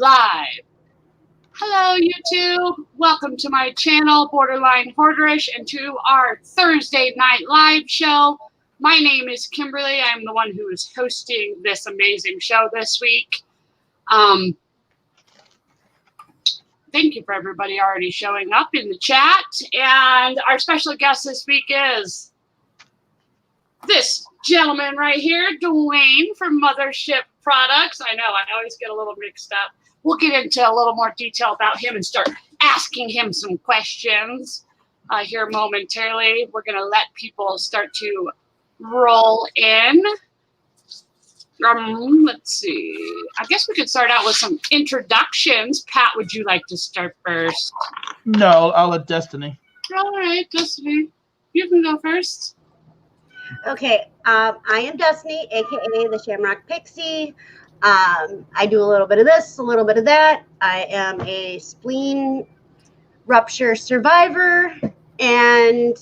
live. Hello, YouTube. Welcome to my channel, Borderline Hoarderish, and to our Thursday night live show. My name is Kimberly. I'm the one who is hosting this amazing show this week. Thank you for everybody already showing up in the chat. And our special guest this week is this gentleman right here, Duane from Mothership Products. I know, I always get a little mixed up. We'll get into a little more detail about him and start asking him some questions here momentarily. We're going to let people start to roll in. Let's see. I guess we could start out with some introductions. Pat, would you like to start first? No, I'll let Destiny. All right, Destiny. You can go first. Okay, I am Destinie, aka the Shamrock Pixie. I do a little bit of this, a little bit of that. I am a spleen rupture survivor, and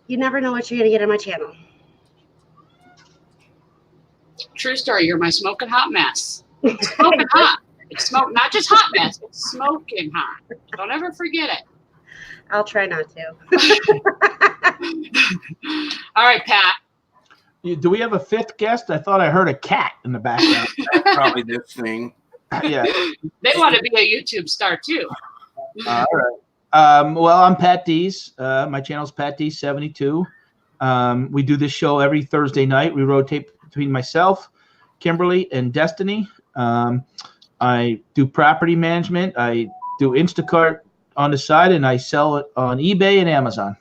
you never know what you're going to get on my channel. True story. You're my smoking hot mess. It's smoking hot. It's smoke, not just hot mess. It's smoking hot. Don't ever forget it. I'll try not to. All right, Pat. Do we have a fifth guest? I thought I heard a cat in the background. Probably this thing. Yeah. They want to be a YouTube star too. All right. Well, I'm Patdees. My channel's Patdees72. We do this show every Thursday night. We rotate between myself, Kimberly, and Destiny. I do property management. I do Instacart on the side, and I sell it on eBay and Amazon.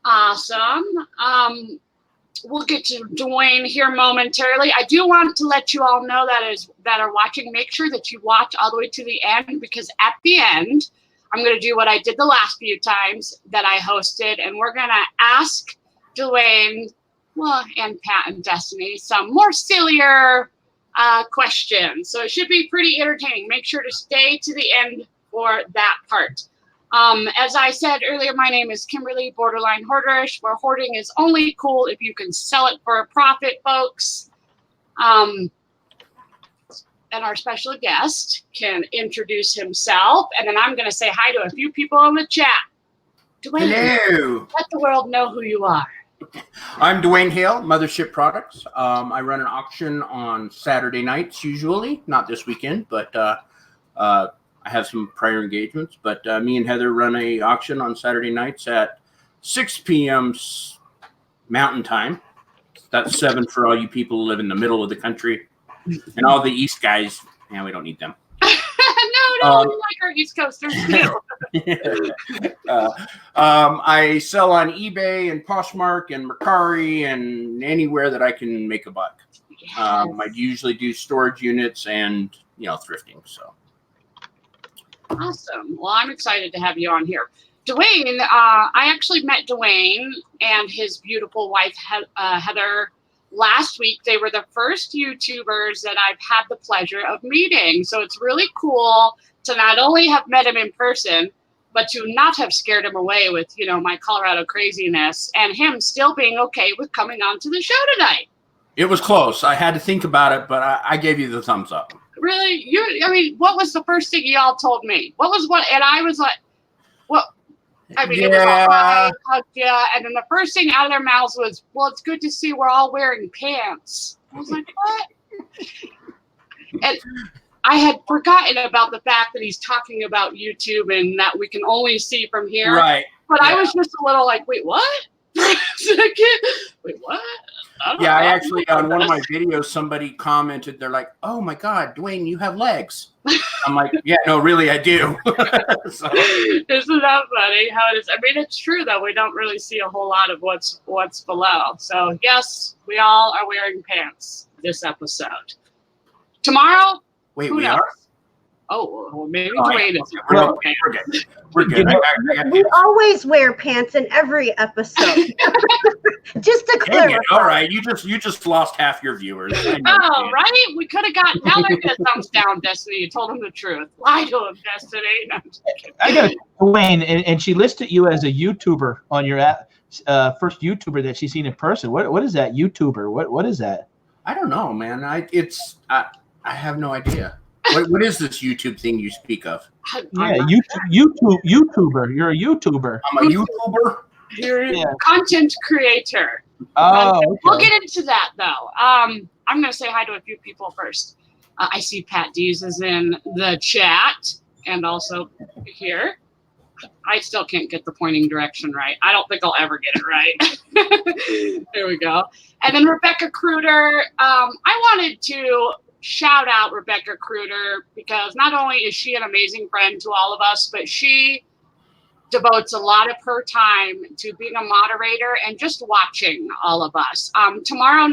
Awesome. We'll get to Duane here momentarily. I do want to let you all know that are watching, make sure that you watch all the way to the end, because at the end, I'm going to do what I did the last few times that I hosted, and we're going to ask Duane, well, and Pat and Destiny, some more sillier questions. So it should be pretty entertaining. Make sure to stay to the end for that part. As I said earlier, my name is Kimberly, Borderline Hoarderish, where hoarding is only cool if you can sell it for a profit, folks. And our special guest can introduce himself, and then I'm going to say hi to a few people in the chat. Duane, hello. Let the world know who you are. I'm Duane Hale, Mothership Products. I run an auction on Saturday nights usually, not this weekend, but I have some prior engagements. But me and Heather run a auction on Saturday nights at 6 p.m. Mountain Time. That's 7 for all you people who live in the middle of the country. And all the East guys, yeah, we don't need them. No, we like our East Coasters too. I sell on eBay and Poshmark and Mercari and anywhere that I can make a buck. Yes. I usually do storage units and, thrifting. So Awesome. Well, I'm excited to have you on here. Duane, I actually met Duane and his beautiful wife, Heather, last week. They were the first YouTubers that I've had the pleasure of meeting. So it's really cool to not only have met him in person, but to not have scared him away with, my Colorado craziness, and him still being okay with coming on to the show tonight. it was close. I had to think about it, but I gave you the thumbs up. Really? What was the first thing y'all told me? And I was like, what? It was all right, yeah. And then the first thing out of their mouths was, well, it's good to see we're all wearing pants. I was like, what? And I had forgotten about the fact that he's talking about YouTube and that we can only see from here. Right. But yeah. I was just a little like, wait, what? Wait, what? I actually, on one of my videos, somebody commented, they're like, oh my God, Duane, you have legs. I'm like, yeah, no, really, I do. So. Isn't that funny how it is? It's true though. We don't really see a whole lot of what's below. So yes, we all are wearing pants this episode. Tomorrow? Wait, we are? Oh, well, maybe Duane is we're good. We're good. We always wear pants in every episode. Just to clarify. All right, you just lost half your viewers. Oh, right? We could have gotten. Now they're gonna thumbs down Destiny. You told them the truth. Lie to him, Destiny. No, I got Duane, and she listed you as a YouTuber on your first YouTuber that she's seen in person. What is that YouTuber? What is that? I don't know, man. I have no idea. What is this YouTube thing you speak of? Yeah, YouTuber. You're a YouTuber. I'm a YouTuber. You're a content creator. Oh, okay. We'll get into that though. I'm going to say hi to a few people first. I see Patdees is in the chat and also here. I still can't get the pointing direction right. I don't think I'll ever get it right. There we go. And then Rebecca Kruder. I wanted to shout out Rebecca Kruder because not only is she an amazing friend to all of us, but she devotes a lot of her time to being a moderator and just watching all of us. Tomorrow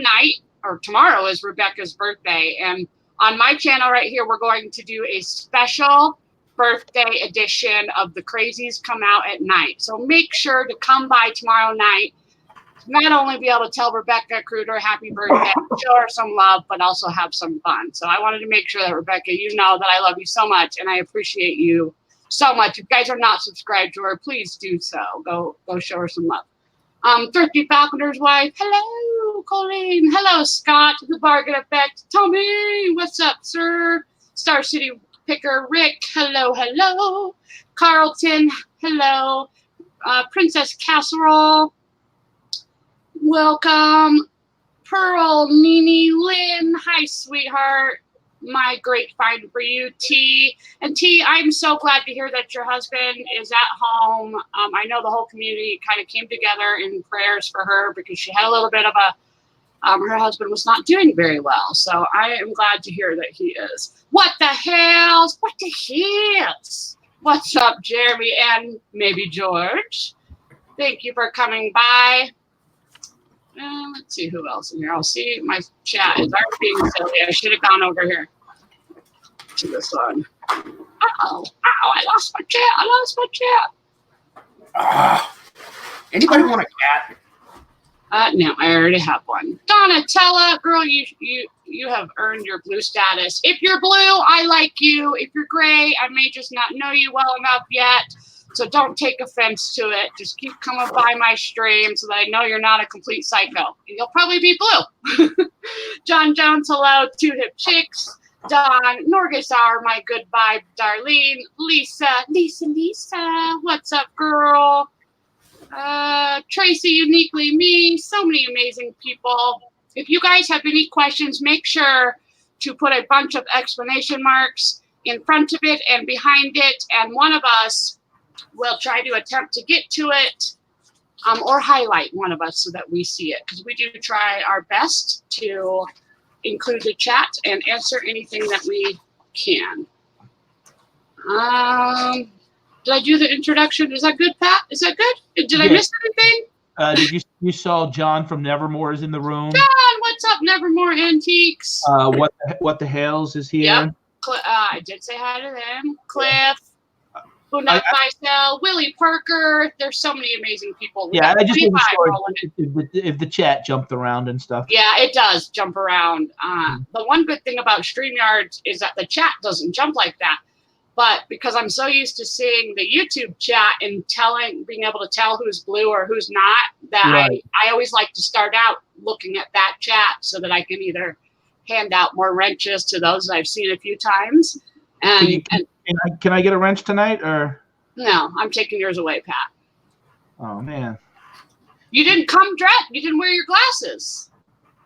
is Rebecca's birthday. And on my channel right here, we're going to do a special birthday edition of The Crazies Come Out at Night. So make sure to come by tomorrow night to not only be able to tell Rebecca Kruder happy birthday, show her some love, but also have some fun. So I wanted to make sure that, Rebecca, you know that I love you so much and I appreciate you so much. If you guys are not subscribed to her, please do so. Go show her some love. Thrifty Falconer's wife. Hello, Colleen. Hello, Scott. The Bargain Effect. Tommy. What's up, sir? Star City Picker. Rick. Hello. Carlton. Hello. Princess Casserole. Welcome. Pearl. Nini. Lynn. Hi, sweetheart. My great find for you, T. And T, I'm so glad to hear that your husband is at home. I know the whole community kind of came together in prayers for her because she had a little bit of her husband was not doing very well. So I am glad to hear that he is. What the hells? What the hells? What's up, Jeremy and maybe George? Thank you for coming by. Let's see who else in here. I'll see my chat is already being silly. I should have gone over here to this one. Ow, I lost my chat. Anybody want a cat? No, I already have one. Donatella, girl, you have earned your blue status. If you're blue, I like you. If you're gray, I may just not know you well enough yet. So don't take offense to it. Just keep coming by my stream so that I know you're not a complete psycho. You'll probably be blue. John Jones, hello. Two Hip Chicks. Don, Norgasar, my good vibe. Darlene, Lisa. What's up, girl? Tracy, Uniquely Me. So many amazing people. If you guys have any questions, make sure to put a bunch of exclamation marks in front of it and behind it. And one of us we'll try to attempt to get to it or highlight one of us so that we see it because we do try our best to include the chat and answer anything that we can. Did I do the introduction? Is that good, Pat? Is that good? Did I miss anything? Did you saw John from Nevermore is in the room? John, what's up, Nevermore Antiques? What the hells is here? Yep. I did say hi to them. Cliff. Not Bicel, Willie Parker. There's so many amazing people. Yeah, I just wasn't sure if the chat jumped around and stuff. Yeah, it does jump around. The one good thing about StreamYard is that the chat doesn't jump like that. But because I'm so used to seeing the YouTube chat and being able to tell who's blue or who's not, that right. I always like to start out looking at that chat so that I can either hand out more wrenches to those that I've seen a few times. Can I get a wrench tonight or? No, I'm taking yours away, Pat. Oh man. You didn't come dressed. You didn't wear your glasses.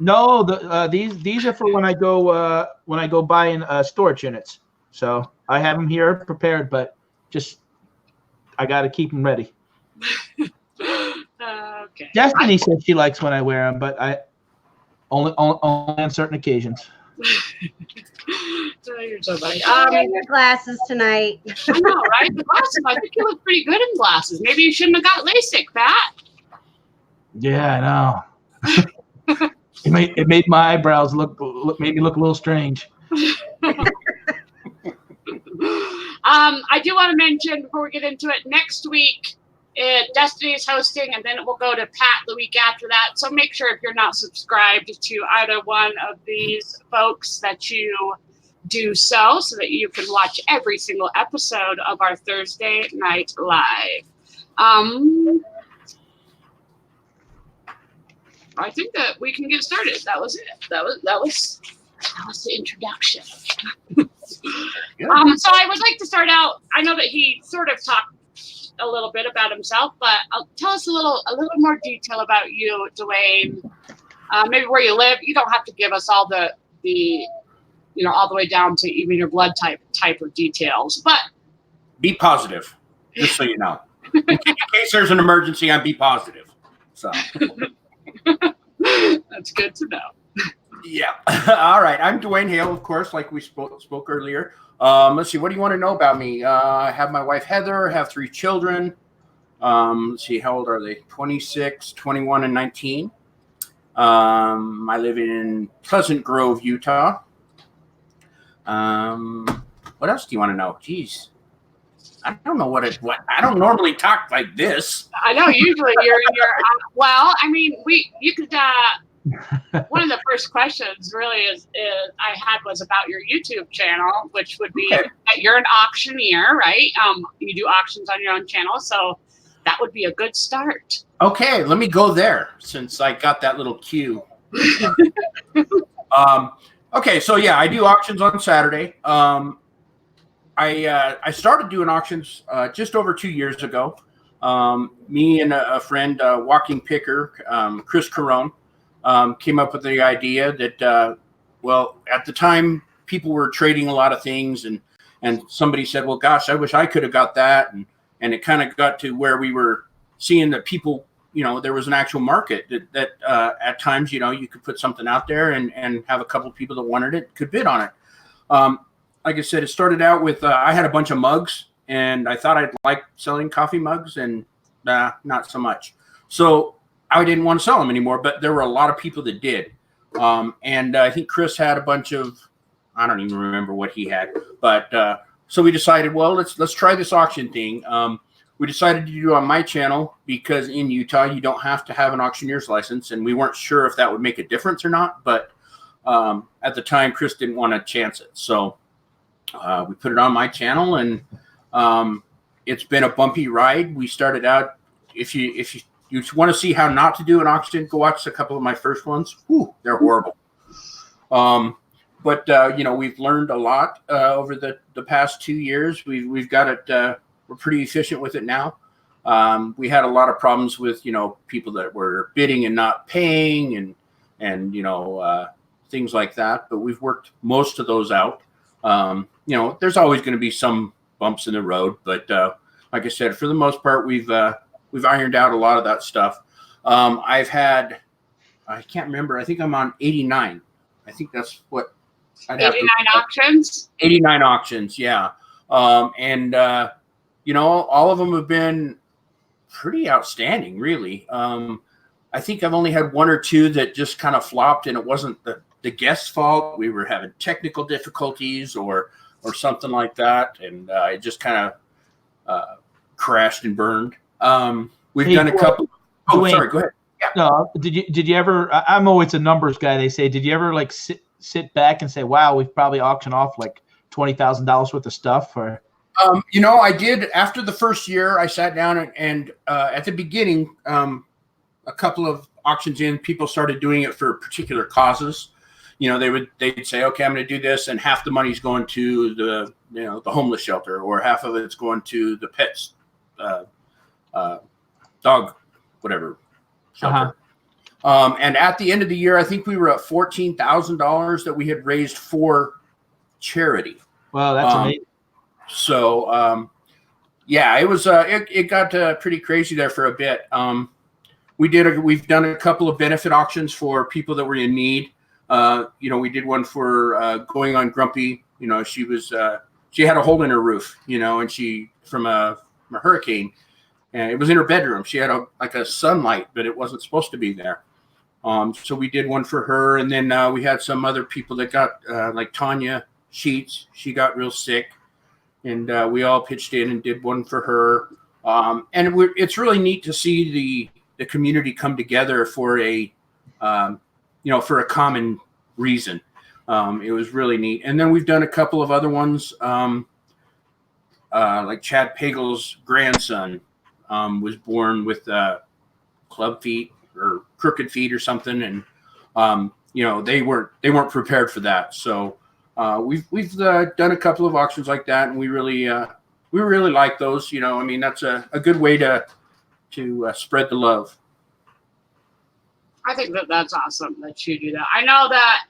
No, these are for when I go buying storage units. So I have them here prepared, but I got to keep them ready. Okay. Destiny says she likes when I wear them, but I only on certain occasions. You're so funny. Your glasses tonight. I know, right? The glasses. I think you look pretty good in glasses. Maybe you shouldn't have got LASIK, Pat. Yeah, I know. It made my eyebrows made me look a little strange. I do want to mention before we get into it, next week Destiny is hosting, and then it will go to Pat the week after that. So make sure if you're not subscribed to either one of these folks that you do so that you can watch every single episode of our Thursday night live. I think that we can get started. That was it. That was that was the introduction. So I would like to start out. I know that he sort of talked a little bit about himself, but tell us a little more detail about you, Duane. Maybe where you live. You don't have to give us all the all the way down to even your blood type of details, but be positive, just so you know. In case there's an emergency, I'm be positive. So that's good to know. Yeah. All right. I'm Duane Hale, of course, like we spoke earlier. Let's see. What do you want to know about me? I have my wife, Heather, have 3 children. Let's see. How old are they? 26, 21, and 19. I live in Pleasant Grove, Utah. What else do you want to know? Jeez. I don't know what I don't normally talk like this. I know usually you're well, I mean, you could one of the first questions really is I had was about your YouTube channel, which would be that you're an auctioneer, right? You do auctions on your own channel, so that would be a good start. Okay, let me go there since I got that little cue. Okay, so yeah, I do auctions on Saturday. I started doing auctions just over 2 years ago. Me and a friend, walking picker, Chris Carone, came up with the idea that, well, at the time, people were trading a lot of things, and somebody said, well, gosh, I wish I could have got that. And it kind of got to where we were seeing that people, there was an actual market that at times, you could put something out there and have a couple of people that wanted it could bid on it. Like I said, it started out with I had a bunch of mugs, and I thought I'd like selling coffee mugs, and not so much. So I didn't want to sell them anymore, but there were a lot of people that did. And I think Chris had a bunch of, I don't even remember what he had, but so we decided, well, let's try this auction thing. We decided to do it on my channel because in Utah, you don't have to have an auctioneer's license, and we weren't sure if that would make a difference or not. But at the time, Chris didn't want to chance it. So we put it on my channel, and it's been a bumpy ride. We started out, if you want to see how not to do an auction, go watch a couple of my first ones. Whew, they're horrible. But we've learned a lot over the past 2 years. We've got it. We're pretty efficient with it now. We had a lot of problems with people that were bidding and not paying, and things like that. But we've worked most of those out. There's always going to be some bumps in the road, but like I said, for the most part, we've ironed out a lot of that stuff. I can't remember. I think I'm on 89. I think that's what I'd have 89 auctions. 89 auctions, yeah. And all of them have been pretty outstanding, really. I think I've only had 1 or 2 that just kind of flopped, and it wasn't the guest's fault. We were having technical difficulties or something like that, and it just kind of crashed and burned. We've done a couple. Oh, Duane, sorry. Go ahead. Yeah. No, did you ever? I'm always a numbers guy. They say, did you ever like sit back and say, wow, we've probably auctioned off like $20,000 worth of stuff? Or I did. After the first year, I sat down and at the beginning, a couple of auctions in, people started doing it for particular causes. They'd say, okay, I'm going to do this, and half the money's going to the homeless shelter, or half of it's going to the pets, dog, whatever shelter. And at the end of the year, I think we were at $14,000 that we had raised for charity. Wow, that's amazing. So, it was it got pretty crazy there for a bit. We've done a couple of benefit auctions for people that were in need. We did one for Going on Grumpy. She had a hole in her roof, and she from a hurricane, and it was in her bedroom. She had a sunlight, but it wasn't supposed to be there. So we did one for her, and then we had some other people that got like Tanya Sheets. She got real sick, and we all pitched in and did one for her. And it's really neat to see the community come together for a for a common reason. It was really neat. And then we've done a couple of other ones, like Chad Pagel's grandson was born with club feet or crooked feet or something. And they weren't prepared for that. So we've done a couple of auctions like that, and we really like those. That's a good way to spread the love. I think that's awesome that you do that. I know that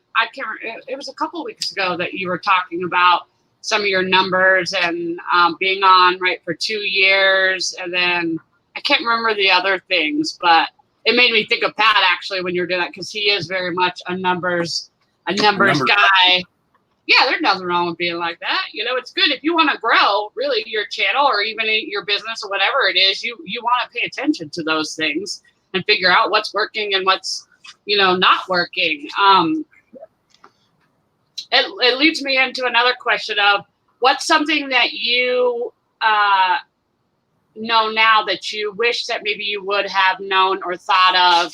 it was a couple of weeks ago that you were talking about some of your numbers and being on for 2 years, and then I can't remember the other things, but it made me think of Pat actually when you were doing that, because he is very much a numbers guy. Yeah, there's nothing wrong with being like that. It's good if you want to grow really your channel or even your business or whatever it is. You want to pay attention to those things and figure out what's working and what's not working. It leads me into another question of what's something that you know now that you wish that maybe you would have known or thought of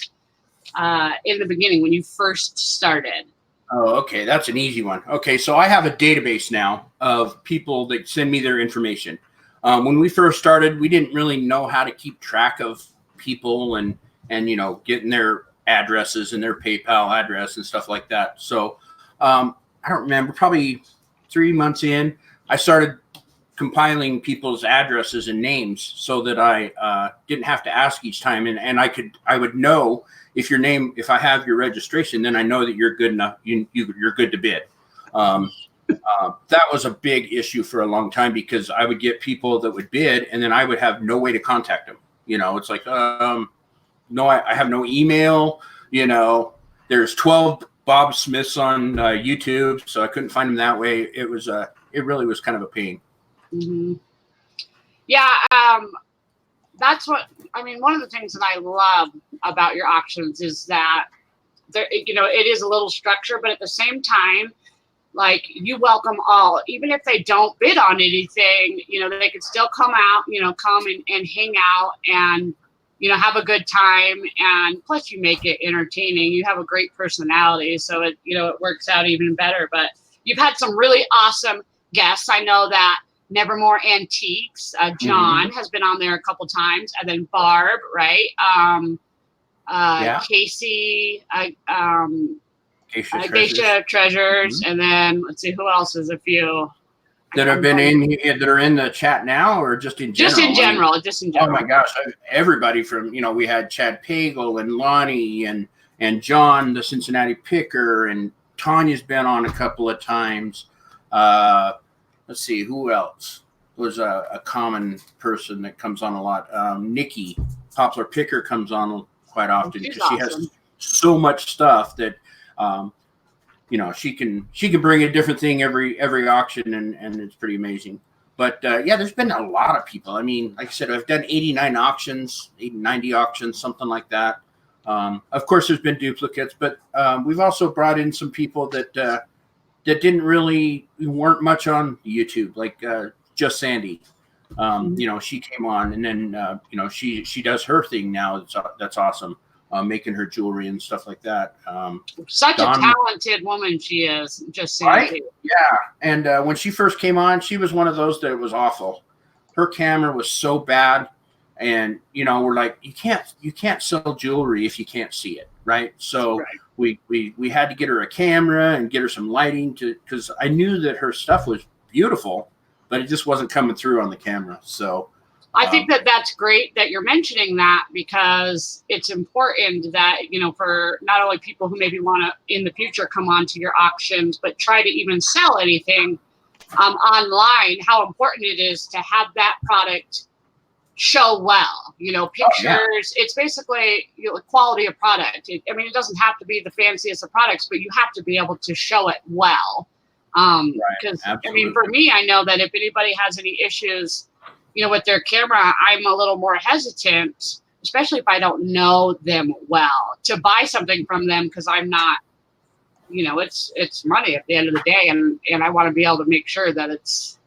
in the beginning when you first started? Oh, okay. That's an easy one. Okay. So I have a database now of people that send me their information. When we first started, we didn't really know how to keep track of people and getting their addresses and their PayPal address and stuff like that. So I don't remember, probably 3 months in, I started compiling people's addresses and names so that I didn't have to ask each time, and I would know if I have your registration, then I know that you're good enough. You're good to bid. That was a big issue for a long time because I would get people that would bid, and then I would have no way to contact them. It's like, no, I have no email. There's 12 Bob Smiths on YouTube, so I couldn't find them that way. It really was kind of a pain. Mm-hmm. Yeah, that's what I mean. One of the things that I love about your auctions is that it is a little structure, but at the same time, like, you welcome all, even if they don't bid on anything. They could still come out, come and hang out and have a good time, and plus you make it entertaining. You have a great personality, so it works out even better. But you've had some really awesome guests. I know that Nevermore Antiques, John has been on there a couple times, and then Barb, right? Casey, Geisha Treasures, and then let's see who else is a few that are in the chat now, or just in general. Just in general. Oh my gosh, everybody from we had Chad Pagel and Lonnie and John the Cincinnati Picker, and Tanya's been on a couple of times. Let's see, who else was a common person that comes on a lot. Nikki Poplar Picker comes on quite often because she has so much stuff that she can bring a different thing every auction, and it's pretty amazing. But there's been a lot of people. I mean, like I said, I've done 89 auctions, 90 auctions, something like that. Of course, there's been duplicates, but we've also brought in some people that weren't much on YouTube, like Just Sandy. She came on, and then she does her thing now. That's awesome. Making her jewelry and stuff like that. Such a talented woman she is, Just Sandy. Right? Yeah, and when she first came on, she was one of those that was awful. Her camera was so bad, and we're like, you can't sell jewelry if you can't see it, right? So we had to get her a camera and get her some lighting because I knew that her stuff was beautiful, but it just wasn't coming through on the camera. So I think that's great that you're mentioning that, because it's important that, for not only people who maybe want to in the future come on to your auctions, but try to even sell anything online, how important it is to have that product show well, pictures. It's basically quality of product. It doesn't have to be the fanciest of products, but you have to be able to show it well. Because for me, I know that if anybody has any issues with their camera, I'm a little more hesitant, especially if I don't know them well, to buy something from them, because I'm not, it's money at the end of the day, and I want to be able to make sure that it's.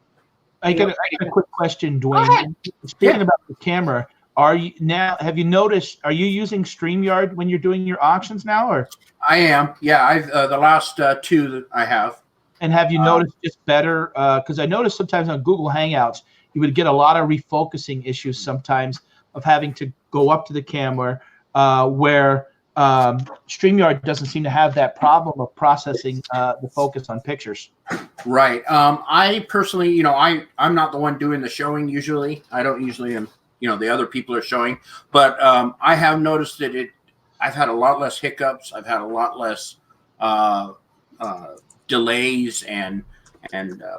I got a quick question, Duane. Speaking about the camera, have you noticed, are you using StreamYard when you're doing your auctions now, or? I am. Yeah, I've the last two that I have. And have you noticed just better? Because I noticed sometimes on Google Hangouts, you would get a lot of refocusing issues sometimes of having to go up to the camera where StreamYard doesn't seem to have that problem of processing the focus on pictures. Right. I personally, you know, I'm not the one doing the showing usually. I don't usually am, you know, the other people are showing. But I have noticed that I've had a lot less hiccups. I've had a lot less delays and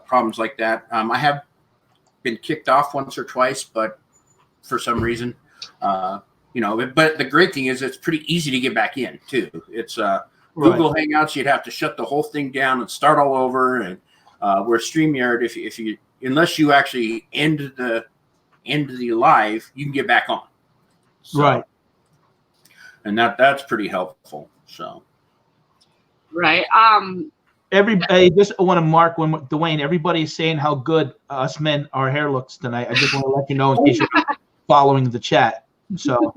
problems like that. I have been kicked off once or twice, but for some reason, you know, but the great thing is it's pretty easy to get back in too. It's Google Hangouts. You'd have to shut the whole thing down and start all over. And where StreamYard, if you unless you actually end the live, you can get back on. So, Right. And that's pretty helpful. So. Right. I just want to mark when Duane, everybody is saying how good us men, our hair looks tonight. I just want to let you know in case you're following the chat. So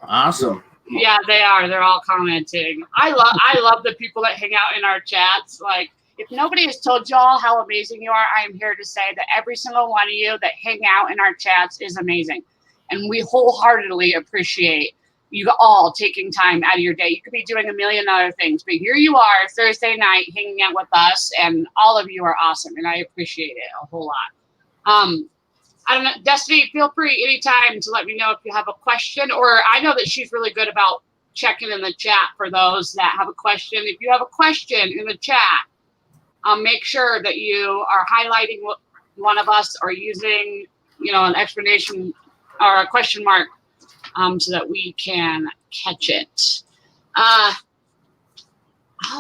awesome. Yeah, they are. They're all commenting. I love the people that hang out in our chats. Like, if nobody has told y'all how amazing you are, I am here to say that every single one of you that hang out in our chats is amazing. And we wholeheartedly appreciate you all taking time out of your day. You could be doing a million other things, but here you are Thursday night hanging out with us, and all of you are awesome, and I appreciate it a whole lot. I don't know, Destiny, feel free anytime to let me know if you have a question, or I know that she's really good about checking in the chat for those that have a question. If you have a question in the chat, make sure that you are highlighting one of us or using, you know, an explanation or a question mark so that we can catch it.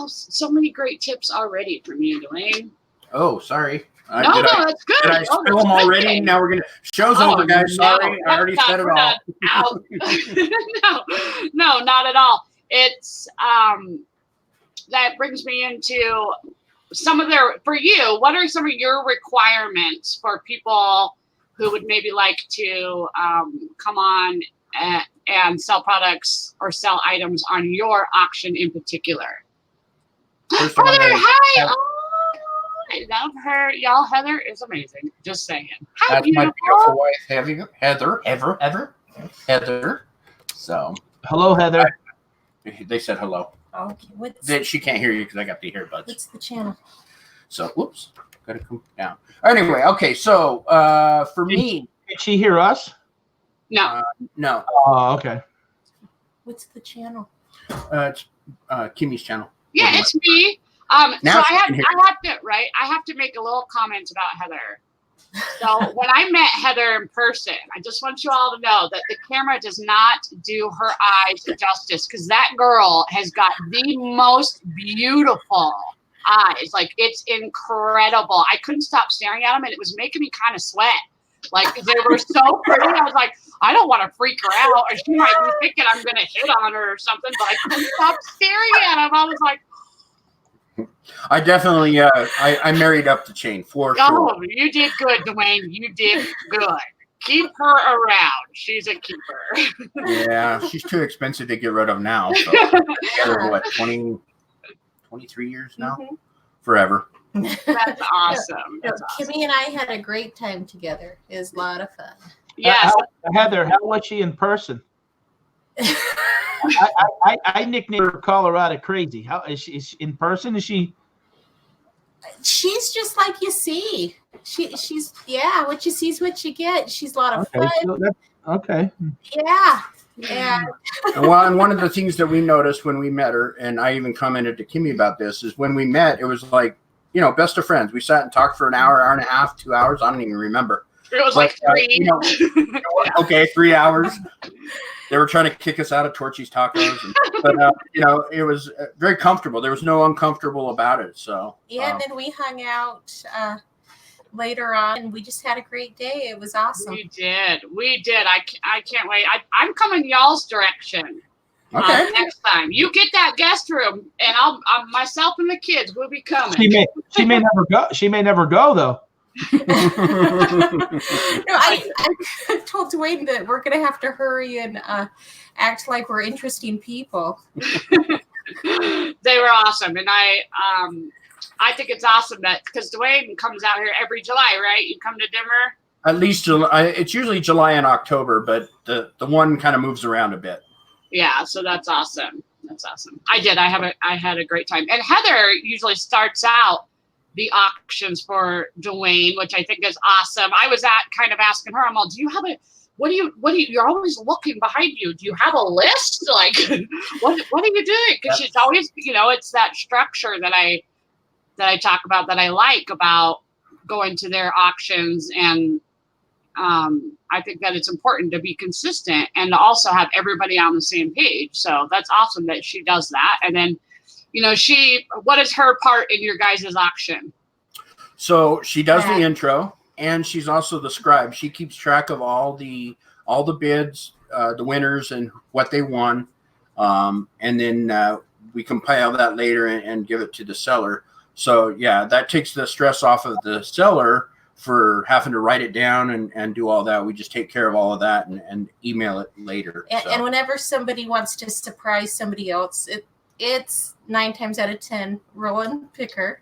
So many great tips already from you, Duane. Oh, sorry. No, that's good. Did I spill them already? Now we're show's over, guys. Sorry, I already said it all. No, not at all. It's that brings me into for you. What are some of your requirements for people who would maybe like to come on and sell products or sell items on your auction in particular? Heather, hi. I love her. Y'all, Heather is amazing. Just saying. How That's beautiful. my beautiful wife, Heather. So. Hello, Heather. They said hello. Okay. She can't hear you because I got the earbuds. What's the channel? So, whoops. Gotta come down. Anyway, okay. So, for me. Did she hear us? No. No. Oh, okay. What's the channel? It's Kimmy's channel. Yeah, it's me. Now so I have to make a little comment about Heather. So when I met Heather in person, I just want you all to know that the camera does not do her eyes justice, because that girl has got the most beautiful eyes. Like, it's incredible. I couldn't stop staring at them, and it was making me kind of sweat. Like, they were so pretty. I was like, I don't want to freak her out, or she might be thinking I'm going to hit on her or something, but I couldn't stop staring at them. I was like, I definitely, I married up the chain for sure. Oh, you did good, Duane. You did good. Keep her around. She's a keeper. Yeah, she's too expensive to get rid of now. So together, what, 23 years now? Mm-hmm. Forever. That's awesome. That's awesome. Kimmy and I had a great time together. It was a lot of fun. Yes. Heather, how was she in person? I nicknamed her Colorado Crazy. How is she in person? Is she? She's just like you see. She's what you see is what you get. She's a lot of Okay, fun. so okay. Yeah. And Well, and one of the things that we noticed when we met her, and I even commented to Kimmy about this, is when we met, it was like, you know, best of friends. We sat and talked for an hour, hour and a half, 2 hours. I don't even remember. It was like 3. You know, okay, 3 hours. They were trying to kick us out of Torchy's Tacos, but you know, it was very comfortable. There was no uncomfortable about it. So and then we hung out later on, and we just had a great day. It was awesome. We did. I can't wait. I'm coming y'all's direction. okay. Next time you get that guest room, and I'll myself and the kids will be coming. She may never go. She may never go though. No, I told Duane that we're going to have to hurry and act like we're interesting people. They were awesome, and I think it's awesome that because Duane comes out here every July, right? You come to Denver. At least July. It's usually July and October, but the one kind of moves around a bit. Yeah, so that's awesome. That's awesome. I had a great time. And Heather usually starts out the auctions for Duane, which I think is awesome. I was kind of asking her, I'm all, do you have what do you, you're always looking behind you. Do you have a list? Like, what are you doing? Because she's always, it's that structure that I talk about, that I like about going to their auctions. And I think that it's important to be consistent and to also have everybody on the same page. So that's awesome that she does that. And then, what is her part in your guys' auction? So she does the intro, and she's also the scribe. She keeps track of all the bids, the winners, and what they won. And then we compile that later and give it to the seller. So yeah, that takes the stress off of the seller for having to write it down and do all that. We just take care of all of that and email it later. And whenever somebody wants to surprise somebody else, it's 9 times out of 10 Roland Picker.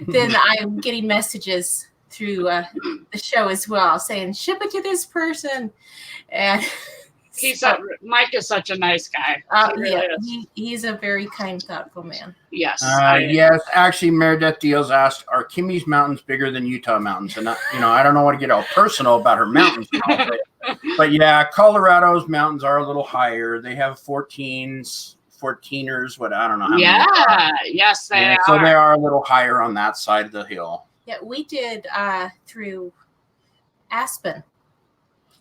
Then I'm getting messages through the show as well saying, ship it to this person. And Mike is such a nice guy. He's a very kind, thoughtful man. Yes. Yes. Actually, Meredith Deals asked, are Kimmy's mountains bigger than Utah mountains? And I don't want to get all personal about her mountains, but yeah, Colorado's mountains are a little higher. They have 14ers. What, I don't know how many. Yes, they are. So they are a little higher on that side of the hill. Yeah, we did through Aspen.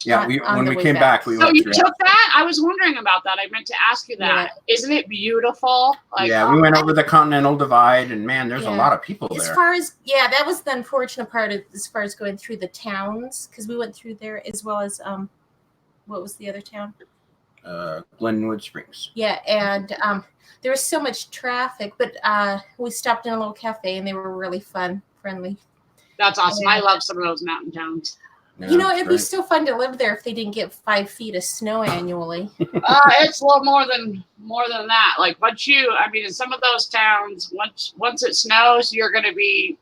Yeah, when we came back, we went through. So you took that? I was wondering about that. I meant to ask you that. Yeah. Isn't it beautiful? We went over the Continental Divide, and man, there's a lot of people there. As far as that was the unfortunate part as far as going through the towns, because we went through there as well as what was the other town? Glenwood Springs. Yeah, and there was so much traffic, but we stopped in a little cafe, and they were really friendly. That's awesome. I love some of those mountain towns. Yeah, it'd be still fun to live there if they didn't get 5 feet of snow annually. It's a little more than that. Like in some of those towns, once it snows, you're going to be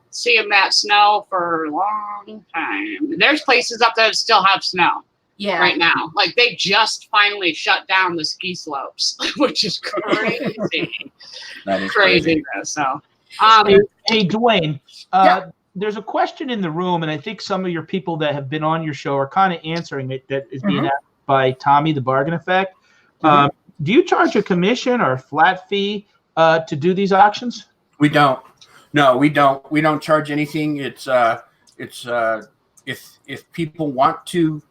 seeing that snow for a long time. There's places up there that still have snow. Yeah. Right now, like they just finally shut down the ski slopes, which is crazy. That is crazy. So, hey, Duane. There's a question in the room, and I think some of your people that have been on your show are kind of answering it. That is being asked by Tommy, the Bargain Effect. Do you charge a commission or a flat fee to do these auctions? We don't. No, we don't. We don't charge anything. It's if people want to,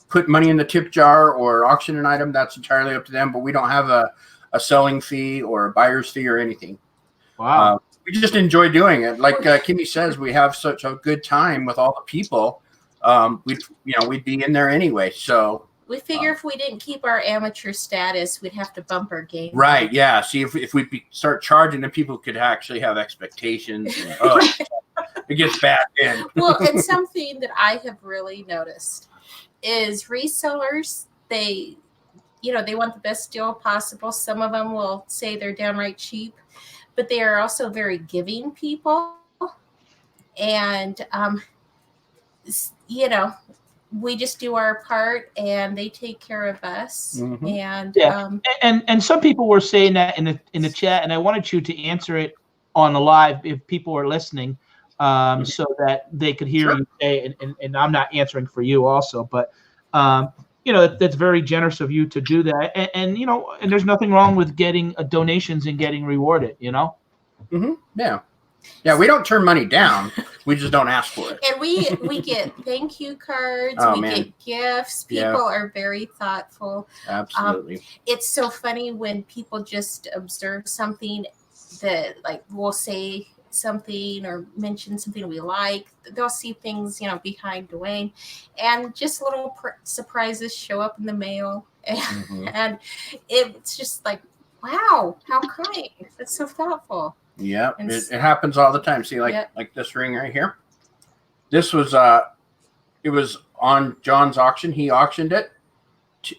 put money in the tip jar or auction an item, that's entirely up to them. But we don't have a selling fee or a buyer's fee or anything. Wow. We just enjoy doing it. Like Kimmy says, we have such a good time with all the people. We'd be in there anyway. So we figure if we didn't keep our amateur status, we'd have to bump our game. Right. Yeah. See, if we start charging, then people could actually have expectations. And, it gets bad then. Well, and something that I have really noticed is resellers, they want the best deal possible. Some of them will say they're downright cheap, but they are also very giving people. And, we just do our part and they take care of us. Mm-hmm. And some people were saying that in the chat, and I wanted you to answer it on the live if people are listening, so that they could hear you say, and I'm not answering for you also, but that's very generous of you to do that. And there's nothing wrong with getting donations and getting rewarded, Mm-hmm. Yeah, we don't turn money down. We just don't ask for it. And we get thank you cards. Get gifts. People are very thoughtful. Absolutely. It's so funny when people just observe something that, like, we'll say something or mention something we like. They'll see things, behind Duane, and just little surprises show up in the mail. And it's just like, wow, how kind. That's so thoughtful. Yeah, it happens all the time. See, like this ring right here. This was it was on John's auction. He auctioned it,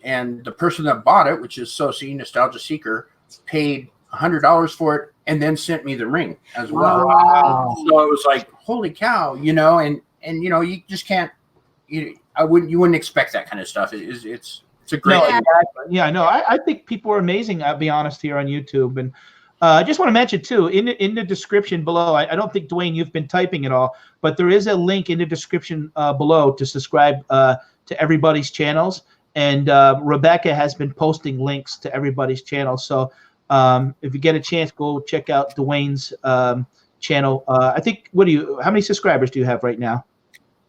and the person that bought it, which is Soci Nostalgia Seeker, paid $100 for it, and then sent me the ring as well. Wow. So it was like, holy cow, and you just can't. You wouldn't expect that kind of stuff. It's It's a great. No, thing. exactly. Yeah, no, I think people are amazing. I'll be honest here on YouTube, and I just want to mention too in the description below. I don't think Duane, you've been typing it all, but there is a link in the description below to subscribe to everybody's channels, and Rebecca has been posting links to everybody's channels. So if you get a chance, go check out Duane's channel. I think how many subscribers do you have right now?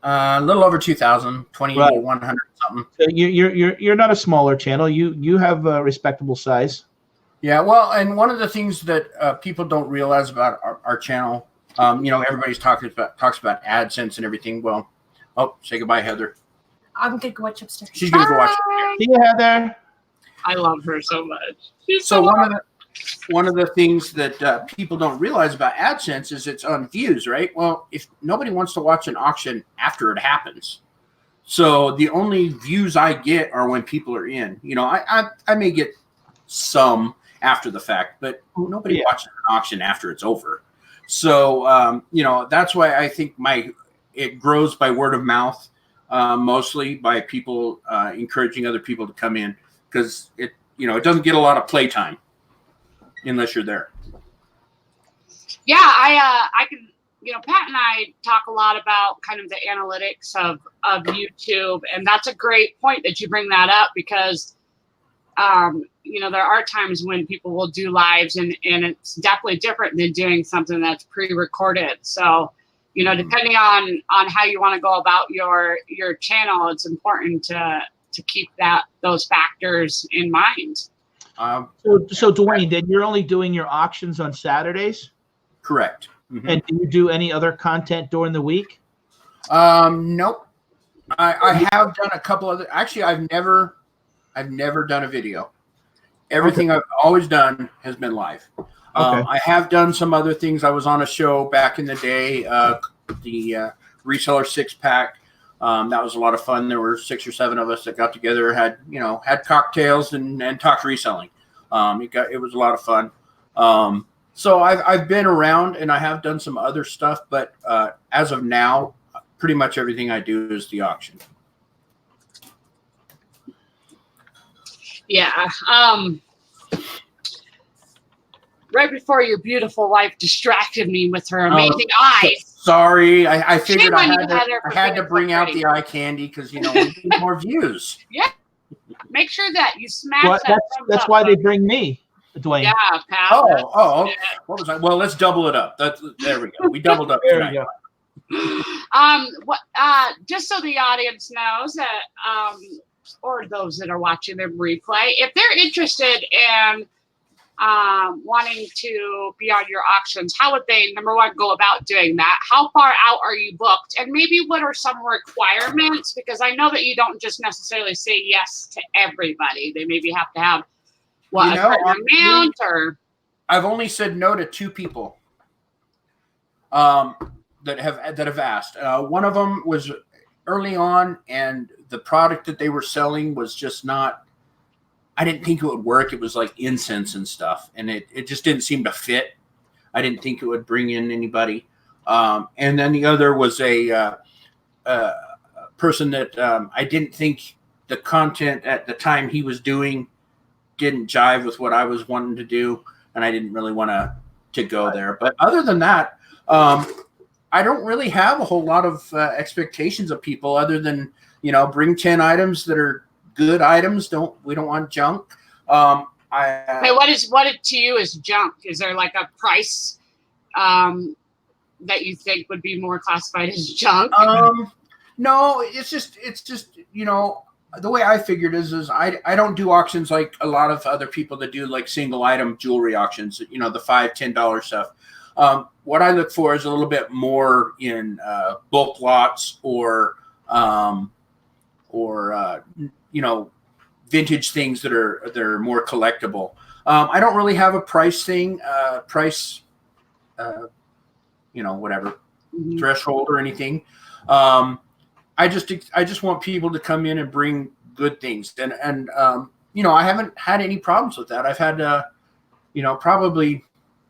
A little over 2,000, 2,100 something. So you're not a smaller channel. You have a respectable size. Yeah, well, and one of the things that people don't realize about our channel, everybody's talks about AdSense and everything. Well, say goodbye, Heather. I'm gonna go watch upstairs. She's gonna go watch. See you, Heather. I love her so much. She's So one of the things that people don't realize about AdSense is it's on views, right? Well, if nobody wants to watch an auction after it happens, so the only views I get are when people are in. I may get some after the fact, but nobody watches an auction after it's over. So that's why I think it grows by word of mouth, mostly by people encouraging other people to come in, because it doesn't get a lot of playtime unless you're there. Yeah, I can, Pat and I talk a lot about kind of the analytics of YouTube, and that's a great point that you bring that up, because there are times when people will do lives, and it's definitely different than doing something that's pre-recorded. So, depending on how you want to go about your channel, it's important to keep those factors in mind. So Duane, then you're only doing your auctions on Saturdays? Correct. Mm-hmm. And do you do any other content during the week? Nope. I have done a couple other. Actually, I've never done a video. Everything I've always done has been live. I have done some other things. I was on a show back in the day, the Reseller 6-pack. That was a lot of fun. There were 6 or 7 of us that got together, had cocktails and talked reselling. It was a lot of fun. So I've been around, and I have done some other stuff, but as of now, pretty much everything I do is the auction. Yeah. Right before your beautiful wife distracted me with her amazing eyes. Sorry, I figured I had to so bring out pretty. the eye candy because we need more views. Yeah. Make sure that you smash that. That's why they bring me, Duane. Yeah, Pat. Oh. What was I? Well, let's double it up. There we go. We doubled up There tonight. you go. Just so the audience knows that, or those that are watching the replay, if they're interested in wanting to be on your auctions, how would they, number one, go about doing that? How far out are you booked? And maybe what are some requirements? Because I know that you don't just necessarily say yes to everybody. They maybe have to have a certain amount, or I've only said no to 2 people that have asked. One of them was early on, and the product that they were selling was just not. I didn't think it would work. It was like incense and stuff, and it just didn't seem to fit. I didn't think it would bring in anybody. And then the other was a person that I didn't think the content at the time he was doing didn't jive with what I was wanting to do, and I didn't really want to go there. But other than that, I don't really have a whole lot of expectations of people other than, bring 10 items that are good items. We don't want junk. Okay, what to you is junk? Is there like a price that you think would be more classified as junk? No, it's just the way I figured is I don't do auctions like a lot of other people that do like single item jewelry auctions, the $5-10 stuff. What I look for is a little bit more in bulk lots or vintage things that are more collectible. I don't really have a price thing, whatever threshold or anything. I just want people to come in and bring good things, and I haven't had any problems with that. I've had probably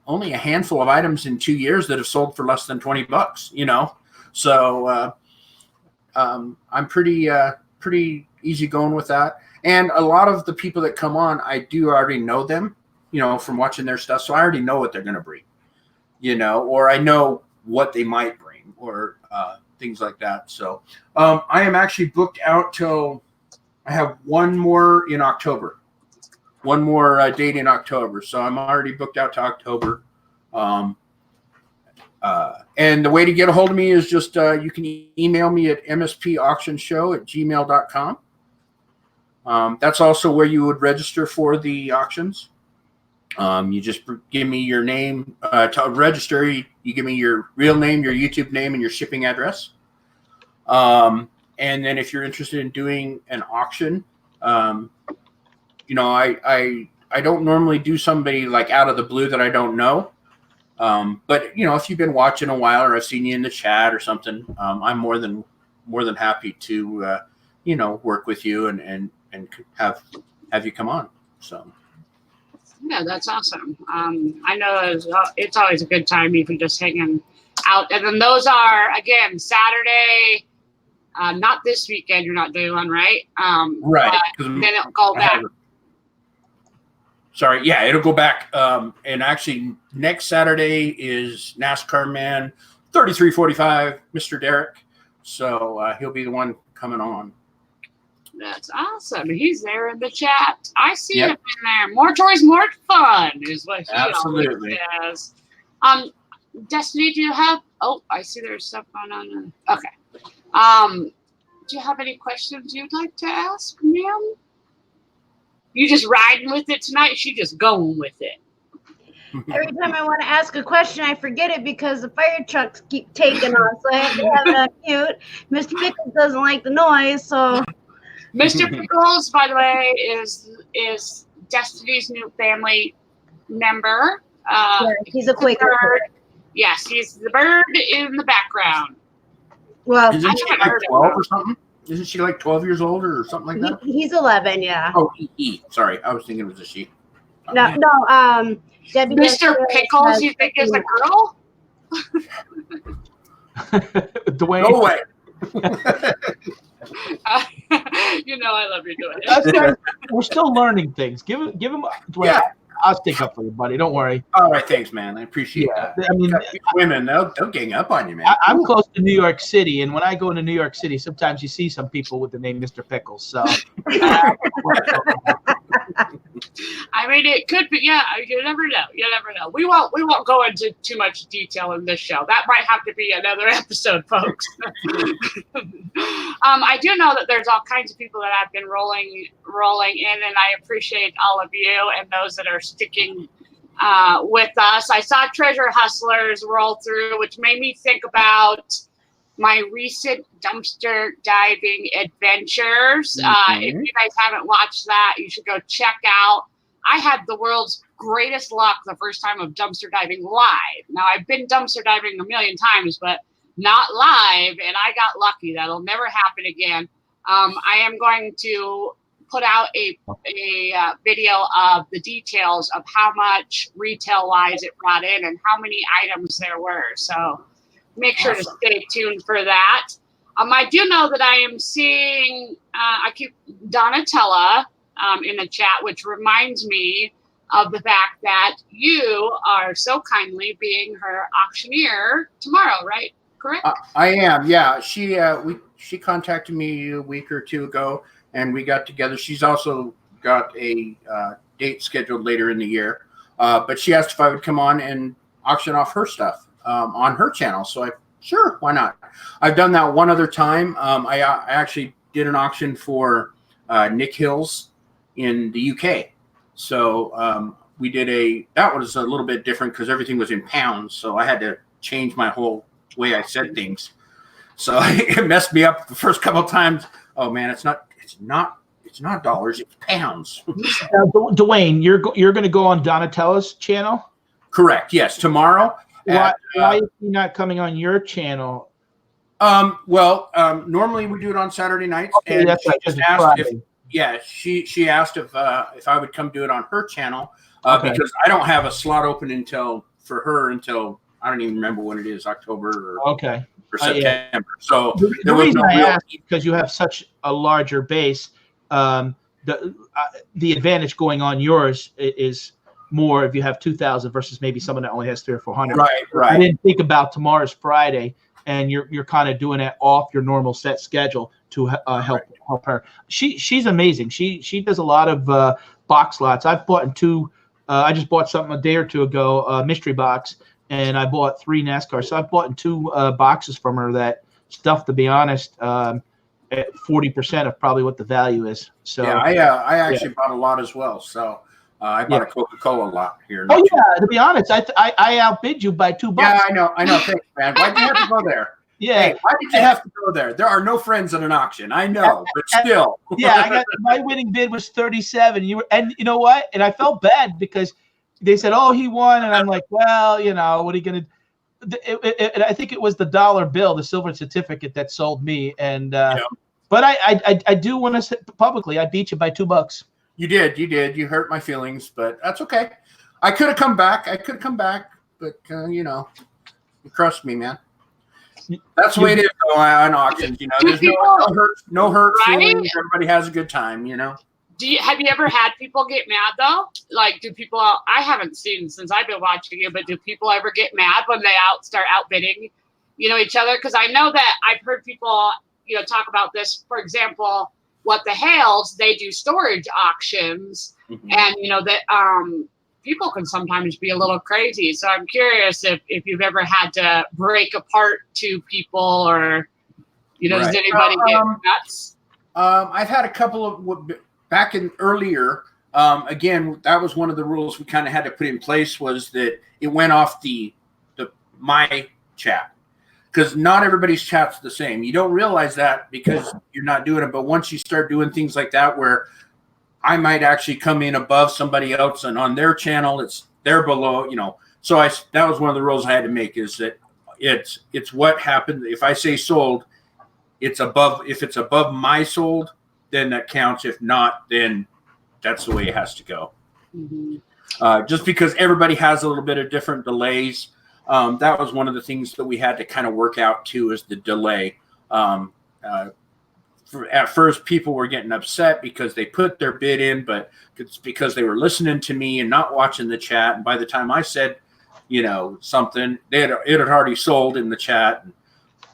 only a handful of items in 2 years that have sold for less than $20. So I'm pretty easy going with that. And a lot of the people that come on, I do already know them, from watching their stuff. So I already know what they're going to bring, or I know what they might bring, or things like that. So I am actually booked out till I have one more in October. One more date in October. So I'm already booked out to October. And the way to get a hold of me is just you can email me at mspauctionshow@gmail.com. That's also where you would register for the auctions. You just give me your name to register. You give me your real name, your YouTube name, and your shipping address. And then if you're interested in doing an auction, I don't normally do somebody like out of the blue that I don't know. But if you've been watching a while, or I've seen you in the chat or something, I'm more than happy to work with you and have you come on. So yeah, that's awesome. I know it's always a good time even just hanging out. And then those are, again, Saturday, not this weekend. You're not doing one, right? Right. Then it'll go back. Sorry. Yeah, it'll go back. And actually next Saturday is NASCAR man 3345, Mr. Derek. So he'll be the one coming on. That's awesome. He's there in the chat. I see him in there. More toys, more fun is what he absolutely always says. Destiny, do you have? Oh, I see there's stuff going on. Okay. Do you have any questions you'd like to ask, ma'am? You just riding with it tonight? She just going with it. Every time I want to ask a question, I forget it because the fire trucks keep taking off. So I have to have it on mute. Mr. Pickles doesn't like the noise, so. Mr. Pickles, by the way, is Destiny's new family member. Yeah, he's a Quaker bird. Yes, he's the bird in the background. Well, isn't she like 12 or something? Isn't she like 12 years old or something like that? He's 11, yeah. Oh, sorry, I was thinking it was a she. No. Debbie Mr. Pickles, you think is a girl? Duane. Go away. I love you, Duane. That's right. We're still learning things. Give him. Duane, Yeah. I'll stick up for you, buddy. Don't worry. All right, thanks, man. I appreciate that. I mean, women, they'll gang up on you, man. I'm close to New York City, and when I go into New York City, sometimes you see some people with the name Mr. Pickles. So, I mean, it could be. Yeah, you never know. You never know. We won't go into too much detail in this show. That might have to be another episode, folks. I do know that there's all kinds of people that have been rolling in, and I appreciate all of you and those that are sticking with us. I saw Treasure Hustlers roll through, which made me think about my recent dumpster diving adventures. If you guys haven't watched that, you should go check out. I had the world's greatest luck the first time of dumpster diving live. Now, I've been dumpster diving a million times, but not live, and I got lucky. That'll never happen again. I am going to put out a video of the details of how much retail-wise it brought in and how many items there were. So make sure to stay tuned for that. I do know that I am seeing, I keep Donatella in the chat, which reminds me of the fact that you are so kindly being her auctioneer tomorrow, right? Correct? I am, yeah. She contacted me a week or two ago, and we got together. She's also got a date scheduled later in the year, but she asked if I would come on and auction off her stuff on her channel. So sure, why not? I've done that one other time. I actually did an auction for Nick Hills in the UK. So we did that was a little bit different because everything was in pounds. So I had to change my whole way I said things. So it messed me up the first couple of times. Oh man, it's not dollars, it's pounds. Duane, you're going to go on Donatella's channel? Correct. Yes, tomorrow. Why is he not coming on your channel? Normally we do it on Saturday nights, Okay, and that's she right, just it's asked Friday. she asked if I would come do it on her channel Okay. because I don't have a slot open until I don't even remember when it is, October or September. Yeah. So The reason I ask is because you have such a larger base. the advantage going on yours is more if you have 2,000 versus maybe someone that only has 300 or 400. Right. I didn't think about tomorrow's Friday, and you're kind of doing it off your normal set schedule to help her. She's amazing. She does a lot of box lots. I've bought two. I just bought something a day or two ago, a mystery box, and I bought 3 NASCAR. So I've bought 2 boxes from her that stuff, to be honest, at 40% of probably what the value is. So yeah, I actually bought a lot as well. So I bought a Coca-Cola lot here. Oh yeah, to be honest, I outbid you by $2. Yeah, I know. Thanks, man. Why'd you have to go there? Yeah. Hey, why did you have to go there? There are no friends at an auction. I know, but still. Yeah, I got my winning bid was 37. And you know what? And I felt bad because they said, "Oh, he won," and I'm like, "Well, what are you gonna?" And I think it was the dollar bill, the silver certificate, that sold me. And but I do want to say publicly, I beat you by $2. You did. You hurt my feelings, but that's okay. I could have come back. But you crushed me, man. That's the way it is on auctions. There's no hurt right? feelings. Everybody has a good time. Have you ever had people get mad though? Like, do people? I haven't seen since I've been watching you, but do people ever get mad when they start outbidding, each other? Because I know that I've heard people, talk about this. For example, What the Hales, they do storage auctions, and that people can sometimes be a little crazy. So I'm curious if you've ever had to break apart 2 people, or does anybody get nuts? I've had a couple of back in earlier. Again, that was one of the rules we kind of had to put in place, was that it went off my chat, because not everybody's chat's the same. You don't realize that because you're not doing it, but once you start doing things like that, where I might actually come in above somebody else, and on their channel they're below, So that was one of the rules I had to make, is that it's what happened. If I say sold, it's above. If it's above my sold, then that counts. If not, then that's the way it has to go. Just because everybody has a little bit of different delays. That was one of the things that we had to kind of work out too, is the delay. At first, people were getting upset because they put their bid in, but it's because they were listening to me and not watching the chat. And by the time I said, something, it had already sold in the chat. And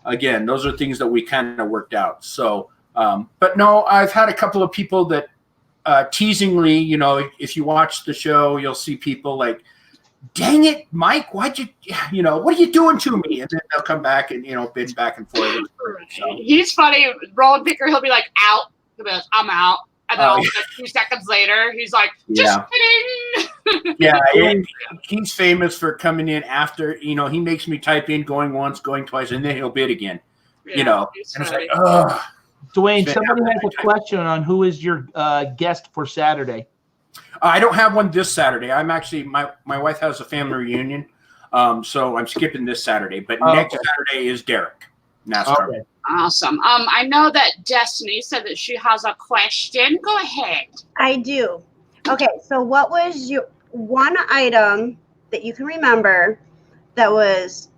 again, those are things that we kind of worked out. So, but no, I've had a couple of people that teasingly, if you watch the show, you'll see people like, "Dang it, Mike, why'd you, what are you doing to me?" And then they'll come back and, bid back and forth. So. He's funny. Roland Picker, he'll be like, "Out." He'll be like, "I'm out." And then like 2 seconds later, he's like, "Just kidding." Yeah, he's famous for coming in after, he makes me type in going once, going twice, and then he'll bid again, and it's like, ugh. Duane, somebody has a question on who is your guest for Saturday. I don't have one this Saturday. I'm actually, my wife has a family reunion, so I'm skipping this Saturday. But next Saturday is Derek, NASCAR. Okay. Awesome. I know that Destinie said that she has a question. Go ahead. I do. Okay, so what was your one item that you can remember that was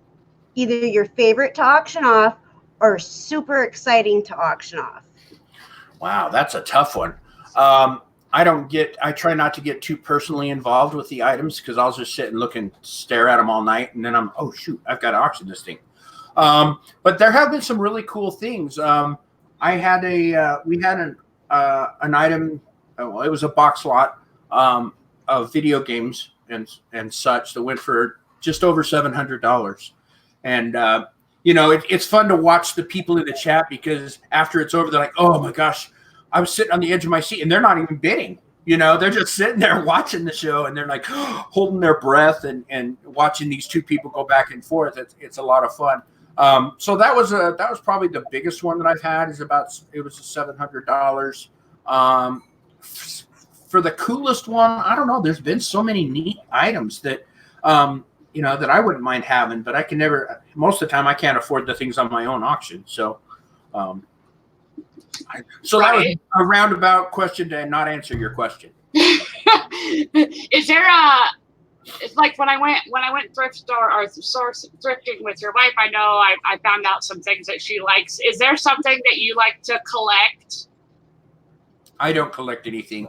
either your favorite to auction off or super exciting to auction off? Wow, that's a tough one. I try not to get too personally involved with the items, because I'll just sit and look and stare at them all night, and then oh shoot, I've got to auction this thing. But there have been some really cool things. We had an item. It was a box lot of video games and such that went for just over $700. And it's fun to watch the people in the chat, because after it's over, they're like, "Oh my gosh, I was sitting on the edge of my seat," and they're not even bidding. They're just sitting there watching the show, and they're like holding their breath and watching these 2 people go back and forth. It's a lot of fun. So that was probably the biggest one that I've had. It was $700. For the coolest one, I don't know. There's been so many neat items that that I wouldn't mind having, but I can never. Most of the time, I can't afford the things on my own auction. So. That was a roundabout question to not answer your question. Is there it's like when I went thrift store or source thrifting with your wife, I know I found out some things that she likes. Is there something that you like to collect? I don't collect anything.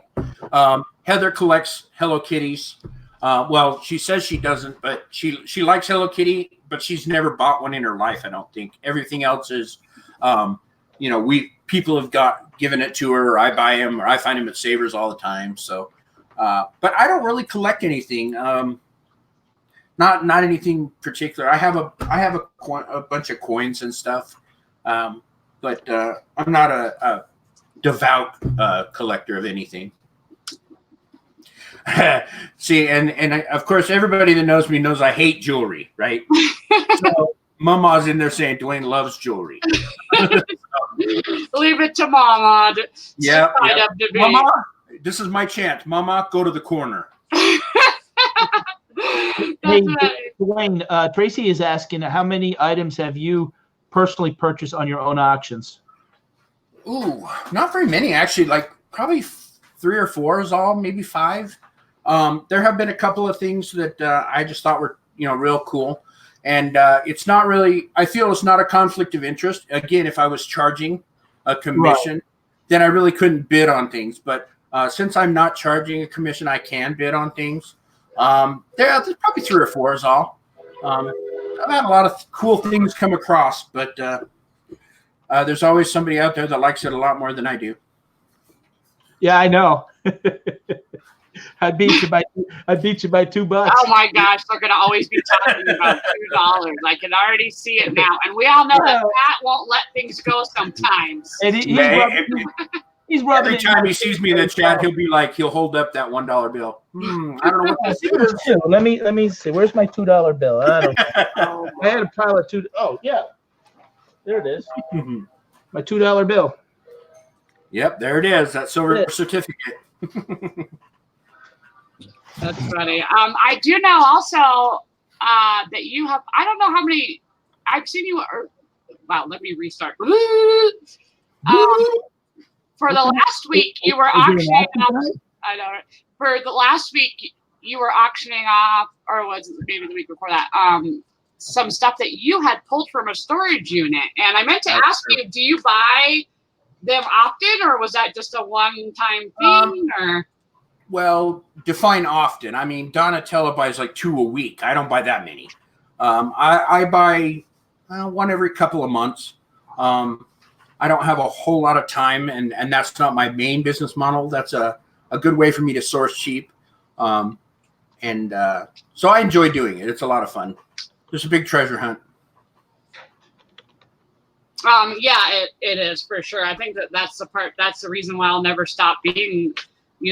Heather collects Hello Kitties. Well, she says she doesn't, but she likes Hello Kitty, but she's never bought one in her life. I don't think. Everything else is, people have given it to her, or I buy them, or I find them at Savers all the time. So, but I don't really collect anything. Not anything particular. I have a bunch of coins and stuff, but I'm not a devout collector of anything. See, and of course, everybody that knows me knows I hate jewelry, right? So Mama's in there saying Duane loves jewelry. Leave it to Mama. Yeah. Mama, this is my chance. Mama, go to the corner. Hey, Duane, Tracy is asking, how many items have you personally purchased on your own auctions? Ooh, not very many, actually. Like probably 3 or 4 is all, maybe 5. There have been a couple of things that I just thought were, real cool. And it's not really, I feel it's not a conflict of interest. Again, if I was charging a commission, then I really couldn't bid on things. But since I'm not charging a commission, I can bid on things. There's probably 3 or 4 is all. I've had a lot of cool things come across, but there's always somebody out there that likes it a lot more than I do. Yeah, I know. I beat you by $2. Oh my gosh, they're gonna always be talking about $2. I can already see it now, and we all know that Pat won't let things go sometimes. And he's rubbing Every time he sees me in the chat, he'll hold up that $1 bill. I don't know what this is. Let me see. Where's my $2 bill? I don't know. I had a pile of 2. Oh yeah, there it is. My $2 bill. Yep, there it is. That silver certificate. That's funny. I do know also that you have, I don't know how many, I've seen you, wow, let me restart. For the last week, you were auctioning off, I know, for the last week, you were auctioning off, or was it maybe the week before that, some stuff that you had pulled from a storage unit. And I meant to ask you, do you buy them often, or was that just a one-time thing, or? Well, define often. I mean, Donatella buys like 2 a week. I don't buy that many. I buy one every couple of months. I don't have a whole lot of time, and that's not my main business model. That's a good way for me to source cheap. So I enjoy doing it. It's a lot of fun. It's a big treasure hunt. Yeah, it is for sure. I think that's the reason why I'll never stop being,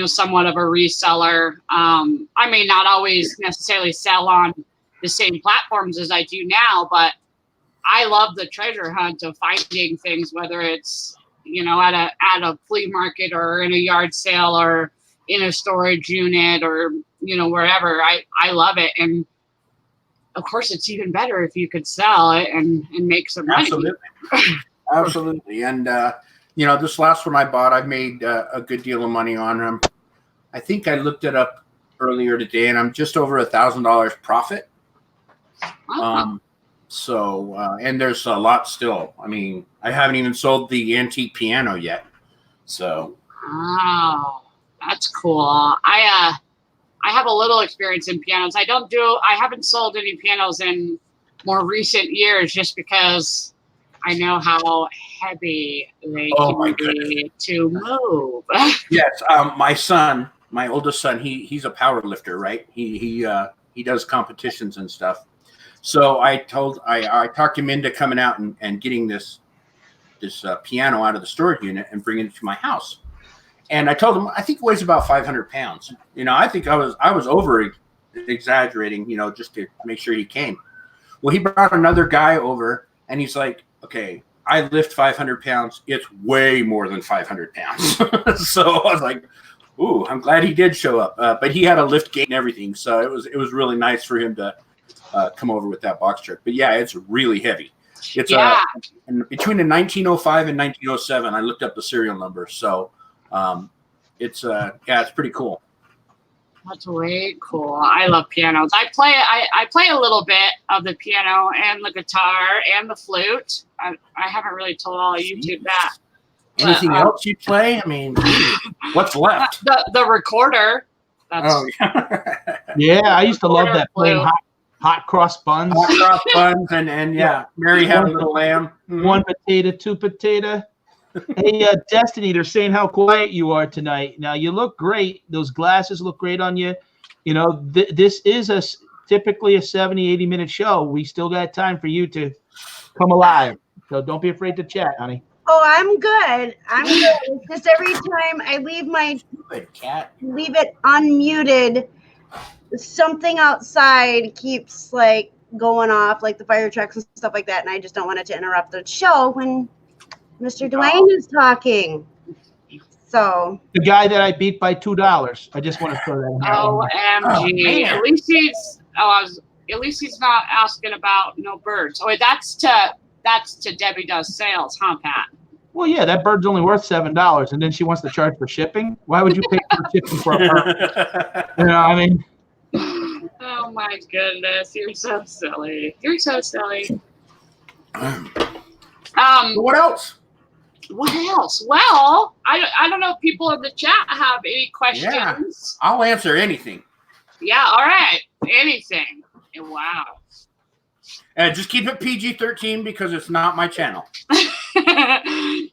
somewhat of a reseller. I may not always necessarily sell on the same platforms as I do now, but I love the treasure hunt of finding things, whether it's, at a flea market or in a yard sale or in a storage unit or, wherever. I love it. And of course, it's even better if you could sell it and make some money. Absolutely. And, this last one I bought, I've made a good deal of money on them. I think I looked it up earlier today, and I'm just over $1,000 profit. And there's a lot still. I mean, I haven't even sold the antique piano yet. So. Oh, that's cool. I have a little experience in pianos. I haven't sold any pianos in more recent years just because I know how heavy they can be to move. Yes, my oldest son, he's a power lifter, right? He does competitions and stuff. So I talked him into coming out and getting this piano out of the storage unit and bringing it to my house. And I told him I think it weighs about 500 pounds. I think I was over exaggerating, just to make sure he came. Well, he brought another guy over, and he's like, okay, I lift 500 pounds. It's way more than 500 pounds. So I was like, ooh, I'm glad he did show up. But he had a lift gate and everything. So it was really nice for him to come over with that box truck. But yeah, it's really heavy. It's between the 1905 and 1907. I looked up the serial number. So it's pretty cool. That's way cool. I love pianos. I play a little bit of the piano and the guitar and the flute. I haven't really told all of YouTube that. Anything else you play? I mean, what's left? The recorder. That's Oh, yeah. Yeah, I used to love that playing Blue. hot cross buns. Hot cross buns and yeah, Mary had a little lamb. Mhm. One potato, two potato. Hey, Destiny, they're saying how quiet you are tonight. Now, you look great. Those glasses look great on you. You know, this is typically a 70, 80-minute show. We still got time for you to come alive. So don't be afraid to chat, honey. Oh, I'm good. I'm good. It's just every time I leave Good cat. leave it unmuted, something outside keeps like going off, like the fire trucks and stuff like that, and I just don't want it to interrupt the show when Mr. Duane is talking. So The guy that I beat by $2. I just want to throw that out. OMG. man. At least he's not asking about no birds. Oh wait, that's to Debbie Does Sales, huh, Pat? Well, yeah, that bird's only worth $7, and then she wants to charge for shipping. Why would you pay for shipping for a bird? You know, I mean, Oh my goodness, you're so silly. You're so silly. What else? What else? Well, I don't know if people in the chat have any questions. I'll answer anything. Yeah, all right. Anything. Wow. Just keep it PG-13 because it's not my channel.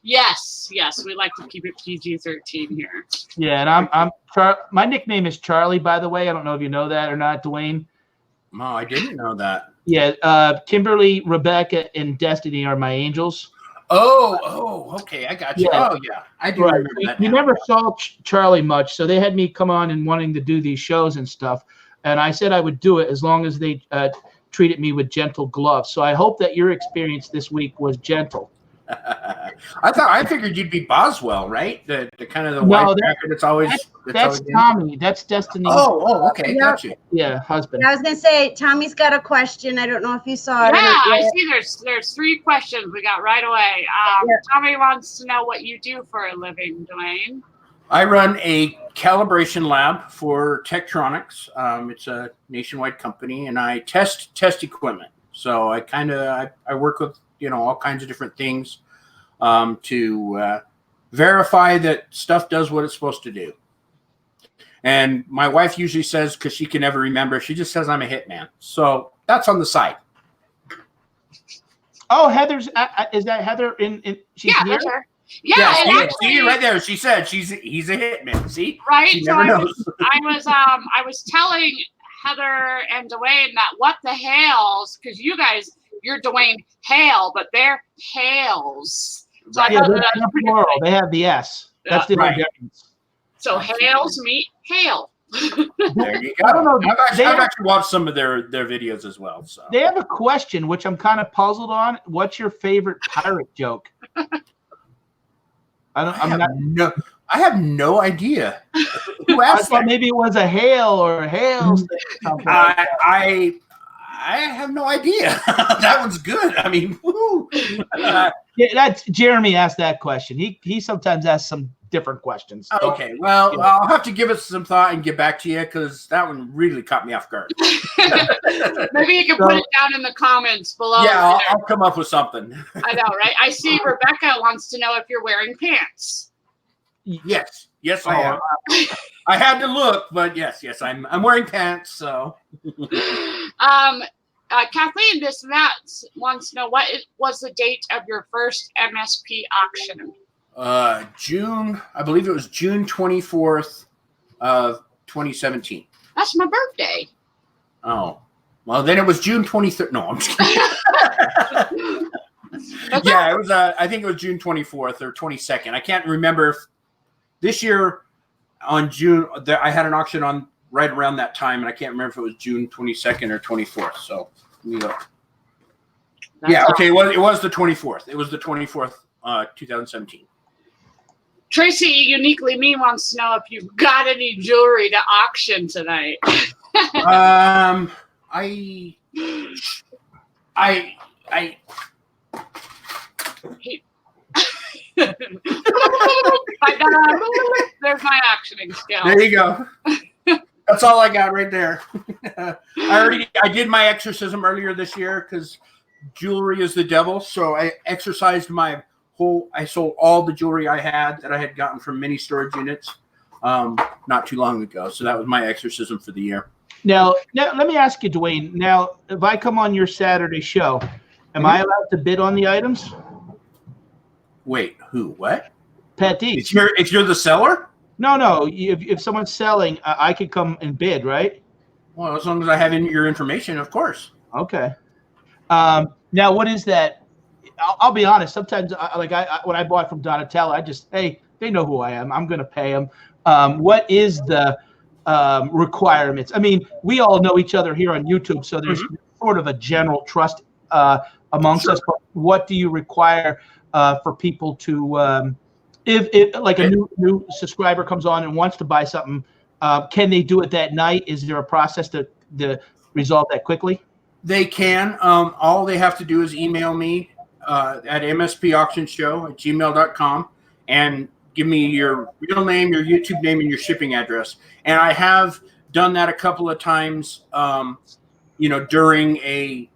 yes, we like to keep it PG-13 here. yeah, and my nickname is Charlie, by the way. I don't know if you know that or not, Duane. No, I didn't know that. Yeah, Kimberly, Rebecca, and Destiny are my angels. Oh, okay, I got you. Yeah. Oh, yeah, I do Right. remember that We now. never saw Charlie much, so they had me come on and wanting to do these shows and stuff. And I said I would do it as long as they treated me with gentle gloves. So I hope that your experience this week was gentle. I figured you'd be Boswell, right? The kind of the No, white jacket that's always That's always in. Tommy. That's Destiny. Okay, Yep. gotcha. Yeah, husband. I was gonna say Tommy's got a question. I don't know if you saw it. or Yeah, not I yet. see there's 3 questions we got right away. Yeah. Tommy wants to know what you do for a living, Duane. I run a calibration lab for Tektronix. It's a nationwide company, and I test equipment. So I work with all kinds of different things to verify that stuff does what it's supposed to do. And my wife usually says, because she can never remember, she just says I'm a hitman. So that's on the side. Oh, Heather's. Is that Heather? She's Yeah, here? that's her. Yeah, and see actually, right there. She said he's a hitman. See, right. she So never I knows. was telling Heather and Duane that what the Hales, because you're Duane Hale, but they're Hales. So I Yeah, thought they're that was pretty plural. funny. They have the S. That's the only Right. difference. So Hales meet Hale. There you go. I don't know. I've actually watched some of their videos as well. So They have a question, which I'm kind of puzzled on. What's your favorite pirate joke? I have no idea. Who I asked thought that? maybe it was a hail or a hail. Something like that. I have no idea. That one's good. I mean, woo. Yeah, that's Jeremy asked that question. He sometimes asks some different questions. Okay, well, Yeah. I'll have to give it some thought and get back to you because that one really caught me off guard. Maybe you can put it down in the comments below. Yeah, I'll come up with something. I know, right? I see Rebecca wants to know if you're wearing pants. Yes, I am. I had to look, but yes, I'm wearing pants. So, Kathleen, this and that wants to know was the date of your first MSP auction? June, I believe it was June 24th of 2017. That's my birthday. Oh, well, then it was June 23rd. No, I'm just kidding. Yeah, it was. I think it was June 24th or 22nd. I can't remember if this year on June. I had an auction on right around that time, and I can't remember if it was June 22nd or 24th. So let me look. Yeah, okay. Well, it was the 24th. It was the 24th, 2017. Tracy Uniquely Me wants to know if you've got any jewelry to auction tonight. I There's my auctioning skill. There you go. That's all I got right there. I did my exorcism earlier this year because jewelry is the devil. So I exorcised my I sold all the jewelry I had that I had gotten from mini storage units not too long ago. So that was my exorcism for the year. Now let me ask you, Duane. Now, if I come on your Saturday show, am I allowed to bid on the items? Wait, who? What? Patdees. If you're the seller? No. If someone's selling, I could come and bid, right? Well, as long as I have your information, of course. Okay. Now, what is that? I'll be honest. Sometimes, when I bought from Donatella, they know who I am. I'm going to pay them. What is the requirements? I mean, we all know each other here on YouTube, so there's sort of a general trust amongst us. But what do you require for people to, if like a new subscriber comes on and wants to buy something, can they do it that night? Is there a process to resolve that quickly? They can. All they have to do is email me at mspauctionshow@gmail.com and give me your real name, your YouTube name, and your shipping address. And I have done that a couple of times, during a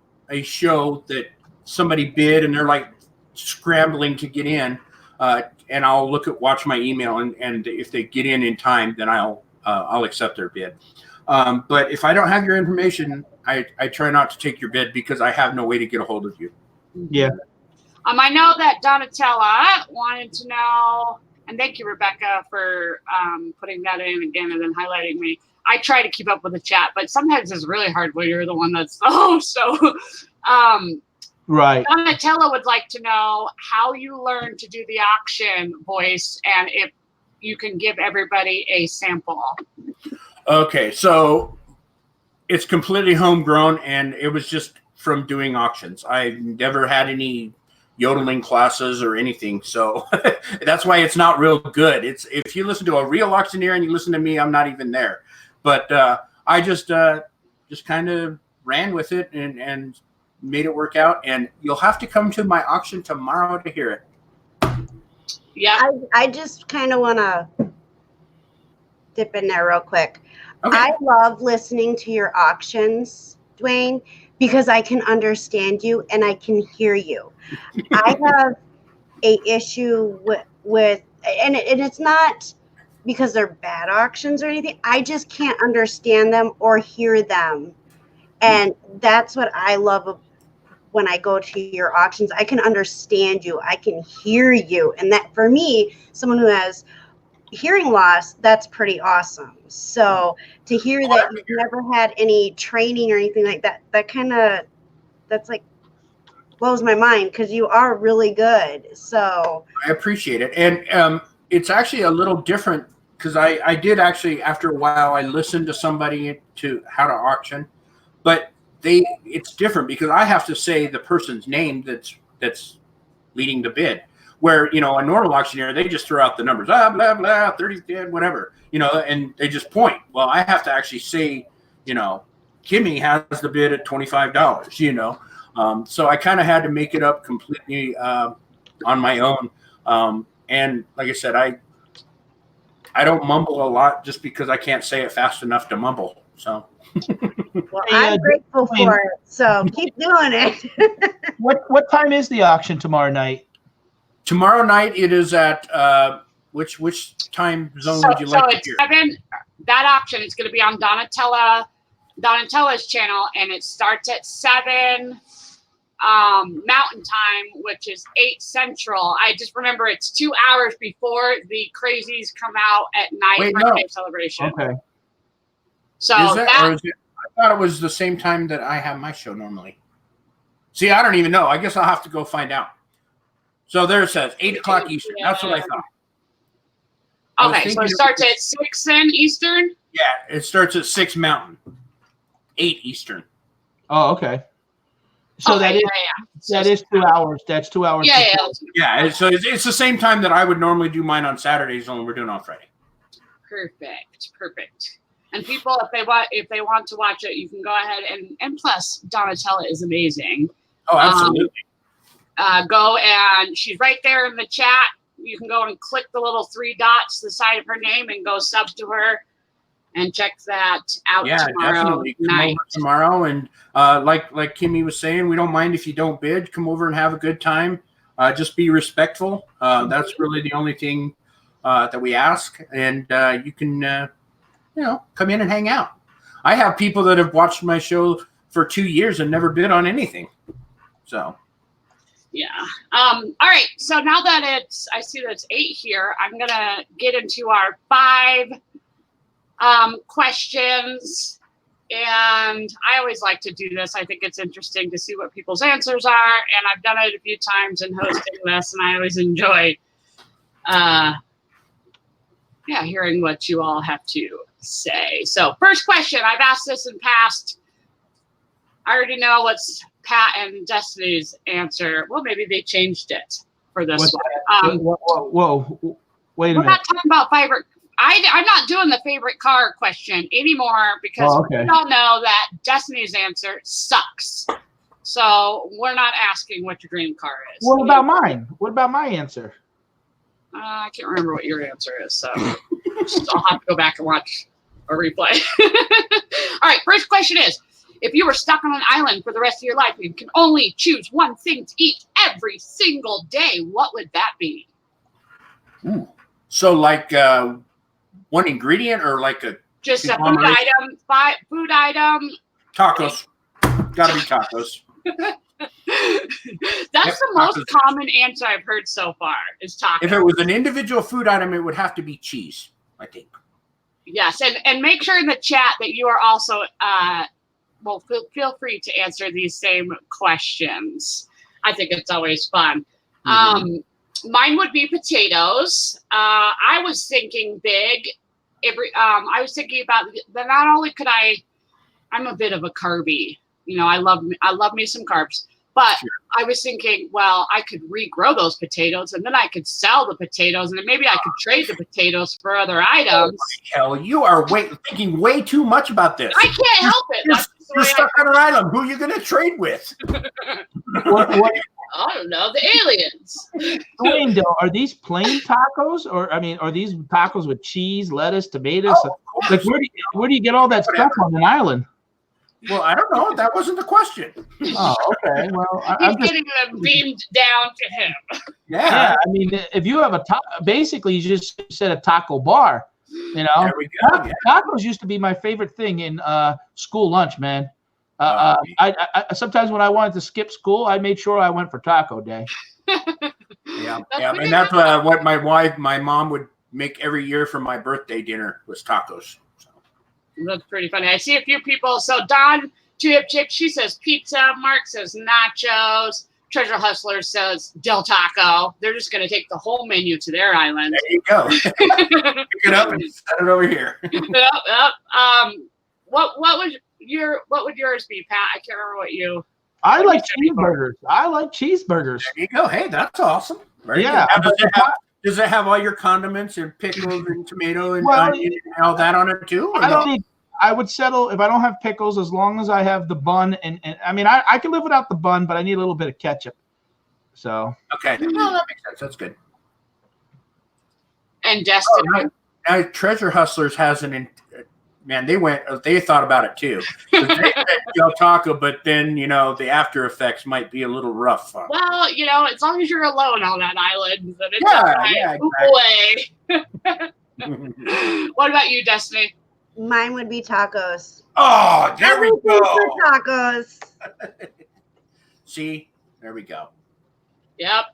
show that somebody bid and they're like scrambling to get in. And I'll watch my email, and if they get in time, then I'll accept their bid. But if I don't have your information, I try not to take your bid because I have no way to get a hold of you. Yeah. I know that Donatella wanted to know, and thank you, Rebecca, for putting that in again and then highlighting me. I try to keep up with the chat, but sometimes it's really hard when you're the one that's right. Donatella would like to know how you learned to do the auction voice and if you can give everybody a sample. Okay, so it's completely homegrown, and it was just from doing auctions. I've never had any yodeling classes or anything, so that's why it's not real good. It's if you listen to a real auctioneer and you listen to me, I'm not even there. But I just kind of ran with it and made it work out. And you'll have to come to my auction tomorrow to hear it. Yeah, I just kind of want to dip in there real quick. Okay. I love listening to your auctions, Duane, because I can understand you and I can hear you. I have a issue with and it's not because they're bad auctions or anything. I just can't understand them or hear them. And that's what I love when I go to your auctions. I can understand you. I can hear you. And that, for me, someone who has hearing loss, that's pretty awesome. So to hear that you've never had any training or anything like that, that's like blows my mind because you are really good. So I appreciate it. And it's actually a little different because I did actually, after a while, I listened to somebody to how to auction, but it's different because I have to say the person's name that's leading the bid. Where, a normal auctioneer, they just throw out the numbers, blah, blah, 30, whatever, and they just point. Well, I have to actually say, Kimmy has the bid at $25, So I kind of had to make it up completely on my own. And like I said, I don't mumble a lot just because I can't say it fast enough to mumble. So. Well, I'm grateful for it. So keep doing it. What time is the auction tomorrow night? Tomorrow night it is at which time zone would you like to hear? 7. That auction is going to be on Donatella's channel, and it starts at 7 Mountain Time, which is 8 Central. I just remember it's 2 hours before the crazies come out at night for the celebration. Okay. So is it, or is it? I thought it was the same time that I have my show normally. See, I don't even know. I guess I'll have to go find out. So there it says 8 o'clock Eastern. That's what I thought. Okay, so it starts at 6 then Eastern? Yeah, it starts at 6 Mountain, 8 Eastern. Oh, okay. So that is 2 hours. That's 2 hours. Yeah. So it's the same time that I would normally do mine on Saturdays, only we're doing on Friday. Perfect. And people, if they want to watch it, you can go ahead and plus Donatella is amazing. Oh, absolutely. Go and she's right there in the chat. You can go and click the little 3 dots to the side of her name and go sub to her and check that out tomorrow. Definitely. Come over tomorrow. And like Kimmy was saying, we don't mind if you don't bid. Come over and have a good time. Just be respectful. That's really the only thing that we ask. And you can, come in and hang out. I have people that have watched my show for 2 years and never bid on anything. So. Yeah. All right. So now that I see that it's 8 here, I'm going to get into our 5 questions. And I always like to do this. I think it's interesting to see what people's answers are. And I've done it a few times in hosting this, and I always enjoy hearing what you all have to say. So first question, I've asked this in past. I already know what's Pat and Destiny's answer. Well, maybe they changed it for this one. Whoa, wait a minute. We're not talking about favorite. I'm not doing the favorite car question anymore because we all know that Destiny's answer sucks. So we're not asking what your dream car is. What about mine? What about my answer? I can't remember what your answer is, so I'll have to go back and watch a replay. All right, first question is, if you were stuck on an island for the rest of your life and you can only choose one thing to eat every single day, what would that be? Ooh. So like one ingredient or like just a food item. Tacos. Gotta be tacos. That's the most common answer I've heard so far is tacos. If it was an individual food item, it would have to be cheese, I think. Yes, and make sure in the chat that you are also feel free to answer these same questions. I think it's always fun. Mm-hmm. Mine would be potatoes. I was thinking big. I was thinking about that. Not only could I'm a bit of a carby. I love me some carbs. But sure. I was thinking, well, I could regrow those potatoes, and then I could sell the potatoes, and then maybe I could trade the potatoes for other items. Oh, hell, you are thinking way too much about this. I can't help it. You're stuck on an island. Who are you going to trade with? what? I don't know. The aliens. Duane, are these plain tacos, or are these tacos with cheese, lettuce, tomatoes? Like, where do you get all that stuff on an island? Well, I don't know. That wasn't the question. Oh, okay. Well, I'm getting them beamed down to him. Yeah. If you have basically you just said a taco bar. There we go. Tacos used to be my favorite thing in school lunch, man. I sometimes when I wanted to skip school, I made sure I went for taco day. Yeah, and that's what my mom would make every year for my birthday dinner was tacos. That's pretty funny. I see a few people. So Dawn Chip Chick, she says pizza. Mark says nachos. Treasure Hustler says Del Taco. They're just going to take the whole menu to their island. There you go. Pick it up and set it over here. Yep. What would yours be, Pat? I can't remember what you. I like cheeseburgers. There you go. Hey, that's awesome. Very good. Does it have all your condiments and pickles and tomato and onion and all that on it too? I would settle if I don't have pickles as long as I have the bun and I can live without the bun, but I need a little bit of ketchup. So okay, well, that makes sense. That's good. And Destiny. Now Treasure Hustlers has they thought about it too. They said Del Taco, but then the after effects might be a little rough. Well, as long as you're alone on that island, then it's all right. Away. What about you, Destiny? Mine would be tacos. Oh, there we go. Tacos. See, there we go. Yep.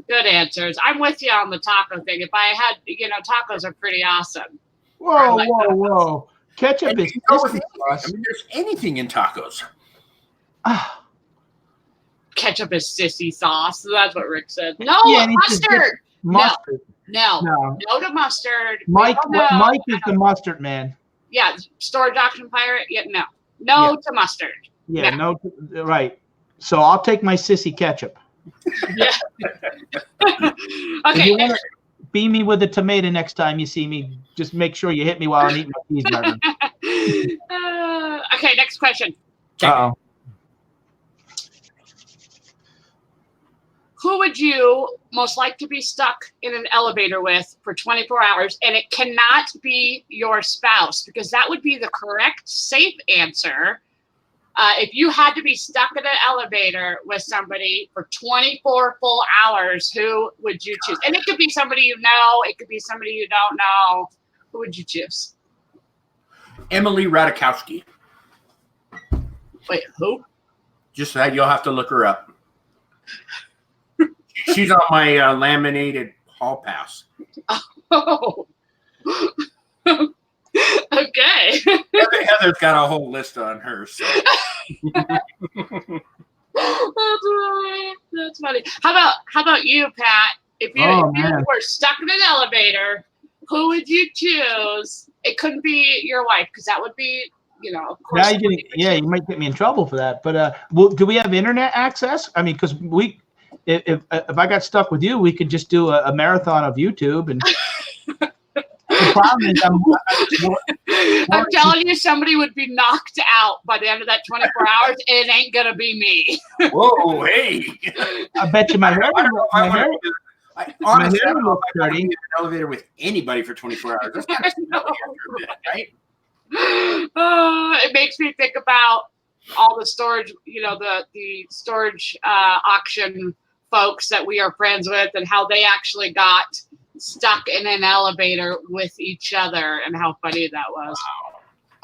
Good answers. I'm with you on the taco thing. If I had, tacos are pretty awesome. Whoa. Ketchup is there's anything in tacos. Ketchup is sissy sauce. That's what Rick said. No, mustard. Mustard. No to mustard. Mike is the mustard man. Yeah, storage auction pirate. Yeah, no to mustard. Yeah, no right. So I'll take my sissy ketchup. Yeah. Okay. Beam me with a tomato next time you see me. Just make sure you hit me while I'm eating my cheeseburger. Okay, next question. Uh-oh. Who would you most like to be stuck in an elevator with for 24 hours? And it cannot be your spouse because that would be the correct, safe answer. If you had to be stuck in an elevator with somebody for 24 full hours, who would you choose? And it could be somebody you know. It could be somebody you don't know. Who would you choose? Emily Ratajkowski. Wait, who? Just that you'll have to look her up. She's on my laminated hall pass. Oh. Okay. Heather's got a whole list on her. So. That's funny. How about you, Pat? If you were stuck in an elevator, who would you choose? It couldn't be your wife, because that would be, of course. You might get me in trouble for that. But do we have internet access? I mean, because if I got stuck with you, we could just do a marathon of YouTube. And the problem is, I'm telling you, somebody would be knocked out by the end of that 24 hours. It ain't gonna be me. Whoa, hey! I bet you my hair. Honestly, I don't know if I want to be in an elevator with anybody for 24 hours. That's kind of right? It makes me think about all the storage, the storage auction folks that we are friends with, and how they actually got stuck in an elevator with each other, and how funny that was.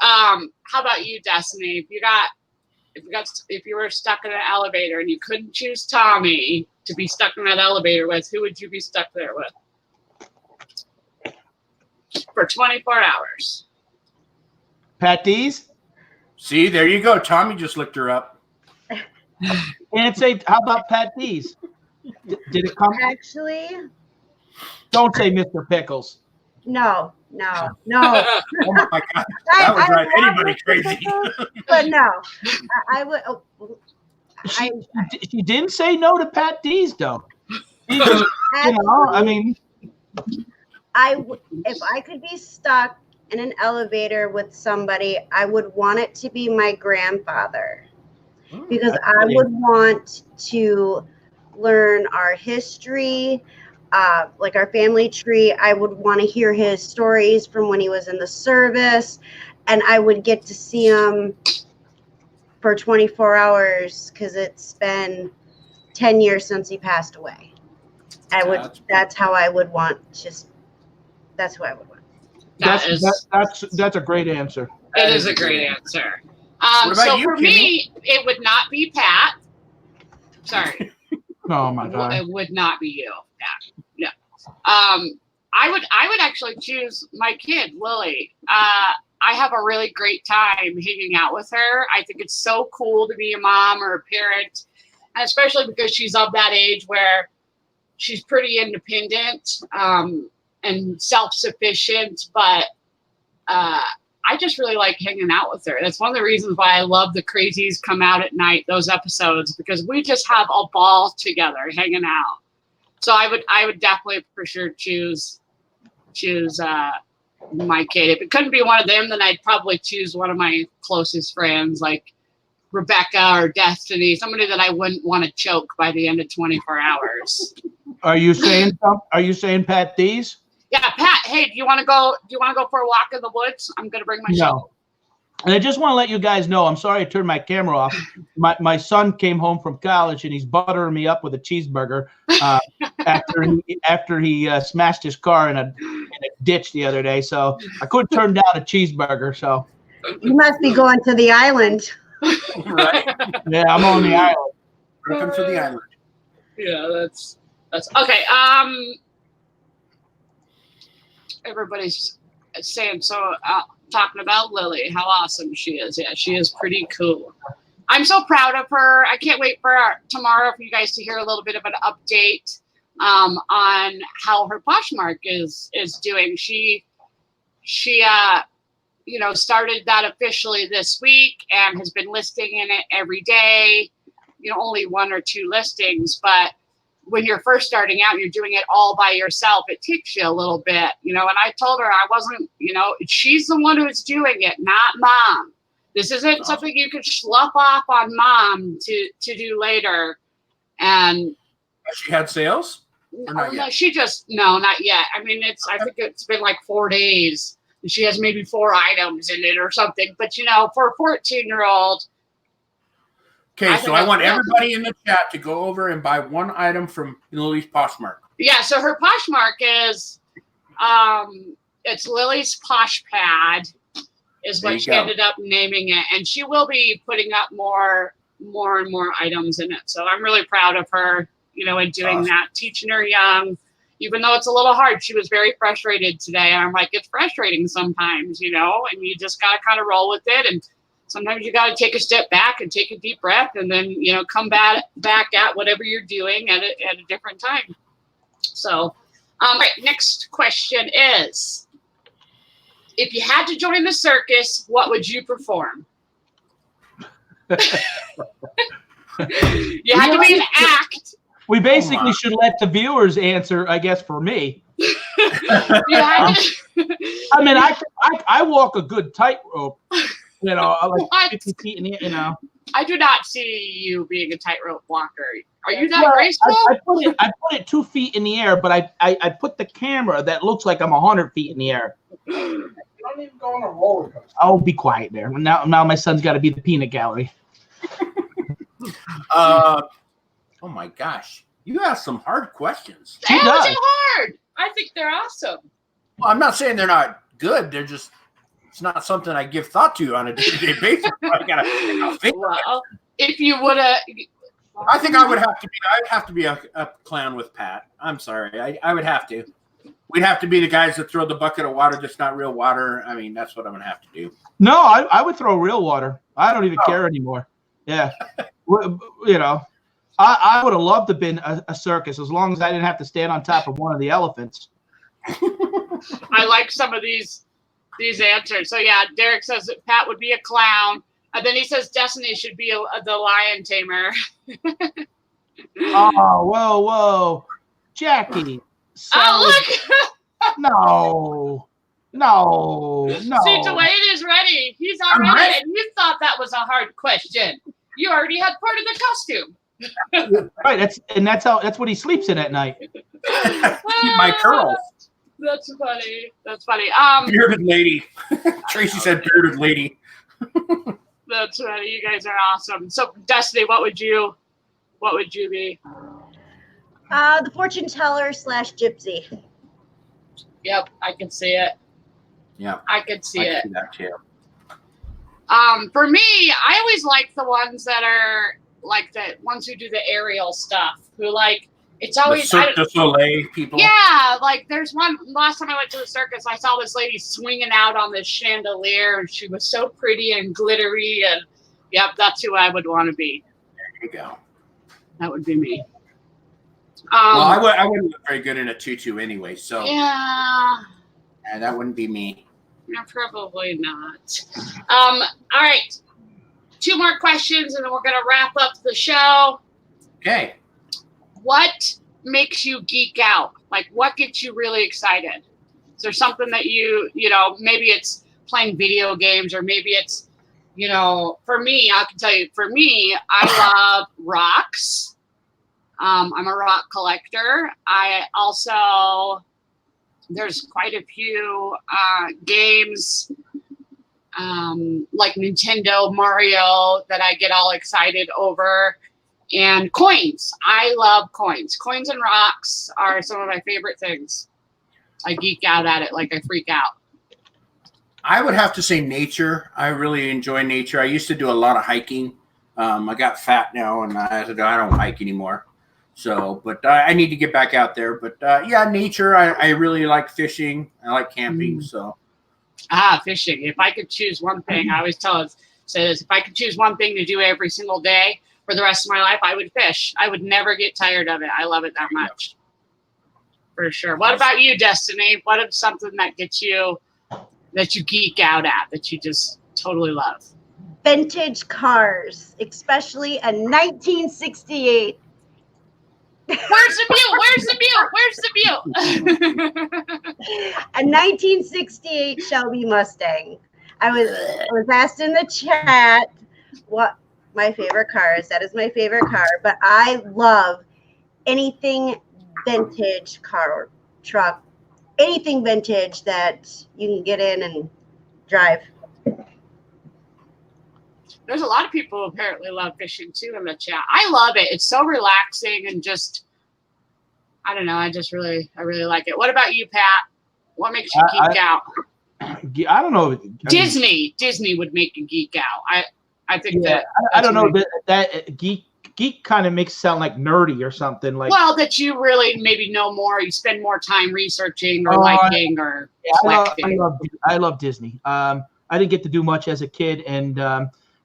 Wow. How about you, Destiny? If you were stuck in an elevator and you couldn't choose Tommy to be stuck in that elevator with, who would you be stuck there with for 24 hours? Patdees? See, there you go. Tommy just looked her up. And say, how about Patdees? Did it come? Actually, don't say Mr. Pickles. No. Oh my God, that would drive anybody crazy. But no, I would. Oh, she didn't say no to Patdees, though. I mean, if I could be stuck in an elevator with somebody, I would want it to be my grandfather, because I would want to learn our history, like our family tree. I would want to hear his stories from when he was in the service, and I would get to see him for 24 hours, because it's been 10 years since he passed away. That's how I would want. That's who I would want. That's a great answer. It is a great answer. So for me, it would not be Pat. Sorry. Oh my God. It would not be you, Pat. No. I would actually choose my kid, Lily. I have a really great time hanging out with her. I think it's so cool to be a mom or a parent, and especially because she's of that age where she's pretty independent and self-sufficient, but I just really like hanging out with her. That's one of the reasons why I love the Crazies Come Out at Night, those episodes, because we just have a ball together hanging out. So I would definitely for sure choose my kid. If it couldn't be one of them, then I'd probably choose one of my closest friends, like Rebecca or Destiny, somebody that I wouldn't want to choke by the end of 24 hours. Are you saying Patdees? Yeah, Pat. Hey, do you want to go for a walk in the woods? I'm gonna bring my shovel. And I just want to let you guys know, I'm sorry I turned my camera off. My son came home from college, and he's buttering me up with a cheeseburger after he smashed his car in a ditch the other day. So I couldn't turn down a cheeseburger. So you must be going to the island. Right? Yeah, I'm on the island. Welcome to the island. Yeah, that's okay. Everybody's saying so. Talking about Lily, how awesome she is. Yeah, she is pretty cool. I'm so proud of her. I can't wait for tomorrow for you guys to hear a little bit of an update on how her Poshmark is doing. She started that officially this week and has been listing in it every day. Only 1 or 2 listings, but when you're first starting out, you're doing it all by yourself. It takes you a little bit, and I told her I wasn't, she's the one who's doing it, not mom. This isn't something you could slough off on mom to do later. And she had sales? No, she just, no, not yet. I mean, I think it's been like 4 days. And she has maybe 4 items in it or something. But, for a 14-year-old, Okay, so I want everybody in the chat to go over and buy one item from Lily's Poshmark. Yeah, so her Poshmark is, it's Lily's Posh Pad, is what she ended up naming it, and she will be putting up more and more items in it. So I'm really proud of her, you know, in doing that, teaching her young. Even though it's a little hard, she was very frustrated today. And I'm like, it's frustrating sometimes, you know, and you just got to kind of roll with it. And sometimes you got to take a step back and take a deep breath and then, you know, come back at whatever you're doing at a different time. So, all right, next question is, if you had to join the circus, what would you perform? You had to be an act. We basically should let the viewers answer, I guess, for me. I mean, I walk a good tightrope, you know, like 50 feet in the, you know. I do not see you being a tightrope walker. Are you not graceful? I put it 2 feet in the air, but I put the camera that looks like I'm 100 feet in the air. You don't even go on a roller coaster. Oh, be quiet there. Now my son's got to be the peanut gallery. Oh my gosh, you asked some hard questions. They wasn't hard. I think they're awesome. Well, I'm not saying they're not good. They're just, it's not something I give thought to on a day-to-day basis. I gotta think. Well, if you would have, I think I would have to be. I'd have to be a clown with Pat. I'm sorry. I would have to. We'd have to be the guys that throw the bucket of water that's not real water. I mean, that's what I'm gonna have to do. No, I would throw real water. I don't even care anymore. Yeah, you know. I would have loved to have been a circus as long as I didn't have to stand on top of one of the elephants. I like some of these answers. So yeah, Derek says that Pat would be a clown, and then he says Destinie should be the lion tamer. Oh, whoa, Jackie. Oh look! No. See, Duane is ready. He's already ready, and you thought that was a hard question. You already had part of the costume. Right, that's what he sleeps in at night. My curls. That's funny. Bearded lady. Tracy said bearded lady. That's funny. You guys are awesome. So, Destinie, what would you be? The fortune teller / gypsy. Yep, I can see it. Yeah, I could see it. See that too. For me, I always like the ones that are like the ones who do the aerial stuff. Who like it's always the Cirque du Soleil people. Yeah, like there's one. Last time I went to the circus, I saw this lady swinging out on this chandelier, and she was so pretty and glittery. And yep, that's who I would want to be. There you go. That would be me. Well, I wouldn't look very good in a tutu anyway, so yeah, that wouldn't be me. No, probably not. All right. 2 more questions, and then we're going to wrap up the show. Okay. What makes you geek out? Like, what gets you really excited? Is there something that you know, maybe it's playing video games, or maybe it's, you know, for me, I can tell you, for me, I love rocks. I'm a rock collector. I also, there's quite a few games like Nintendo, Mario that I get all excited over, and coins. I love coins. Coins and rocks are some of my favorite things. I geek out at it, like I freak out. I would have to say nature. I really enjoy nature. I used to do a lot of hiking. I got fat now, and I don't hike anymore. So, but I need to get back out there. But yeah, nature. I really like fishing. I like camping. So. Fishing. If I could choose one thing, I always say this, if I could choose one thing to do every single day for the rest of my life, I would fish. I would never get tired of it. I love it that much. For sure. What about you, Destinie? What is something that gets you, that you geek out at, that you just totally love? Vintage cars, especially a 1968. Where's the mute? A 1968 Shelby Mustang. I was asked in the chat what my favorite car is. That is my favorite car, but I love anything vintage, car, truck, anything vintage that you can get in and drive. There's a lot of people who apparently love fishing too in the chat. I love it. It's so relaxing and just, I don't know. I really like it. What about you, Pat? What makes you geek out? I don't know. Disney would make you geek out. I think that. I don't know that geek kind of makes it sound like nerdy or something like. Well, that you really maybe know more. You spend more time researching or liking or collecting. I love Disney. I didn't get to do much as a kid, and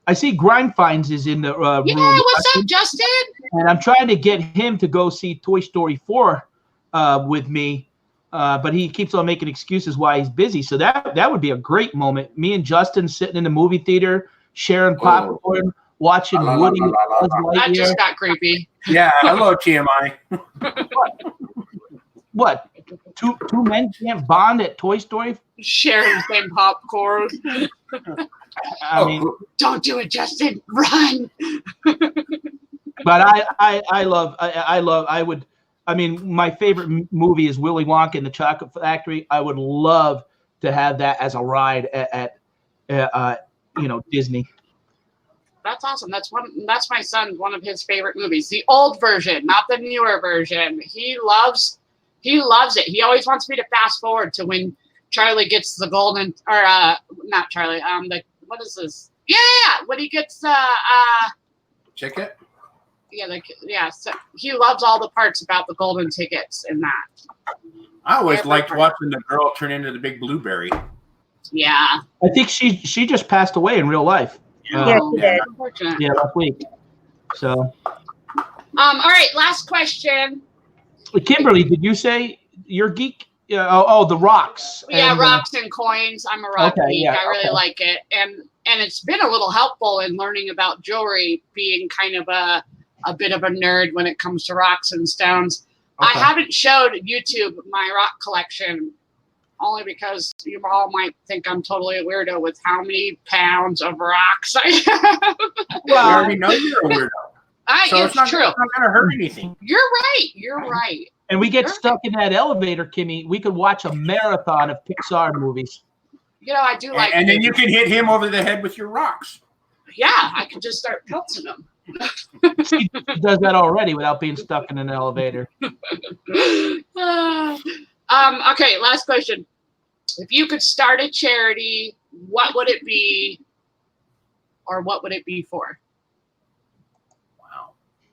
I see Grindfinds is in the room. Yeah, what's up, Justin? And I'm trying to get him to go see Toy Story 4 with me, but he keeps on making excuses why he's busy. So that would be a great moment. Me and Justin sitting in the movie theater, sharing popcorn, watching Woody. That just got creepy. Yeah, hello TMI. What? Two men can't bond at Toy Story? Sharing the same popcorn. I mean, don't do it, Justin. Run. But I mean, my favorite movie is Willy Wonka and the Chocolate Factory. I would love to have that as a ride at Disney. That's awesome. That's my son, one of his favorite movies. The old version, not the newer version. He loves it. He always wants me to fast forward to when Charlie gets the golden, or not Charlie. What is this? Yeah, when he gets ticket. Yeah. So he loves all the parts about the golden tickets in that. I always liked watching the girl turn into the big blueberry. Yeah. I think she just passed away in real life. Yeah, she did. Yeah, last week. So. All right, last question. Kimberly, did you say you're geek? Yeah. The rocks. Yeah, rocks and coins. I'm a rock geek. Yeah, I really like it, and it's been a little helpful in learning about jewelry. Being kind of a bit of a nerd when it comes to rocks and stones. Okay. I haven't showed YouTube my rock collection, only because you all might think I'm totally a weirdo with how many pounds of rocks I have. Well, I already know you're a weirdo. It's true. It's not going to hurt anything. You're right. And we get stuck in that elevator, Kimmy. We could watch a marathon of Pixar movies. I do like. And then you can hit him over the head with your rocks. Yeah, I can just start pelting him. She does that already without being stuck in an elevator. Okay, last question. If you could start a charity, what would it be, or what would it be for? Wow.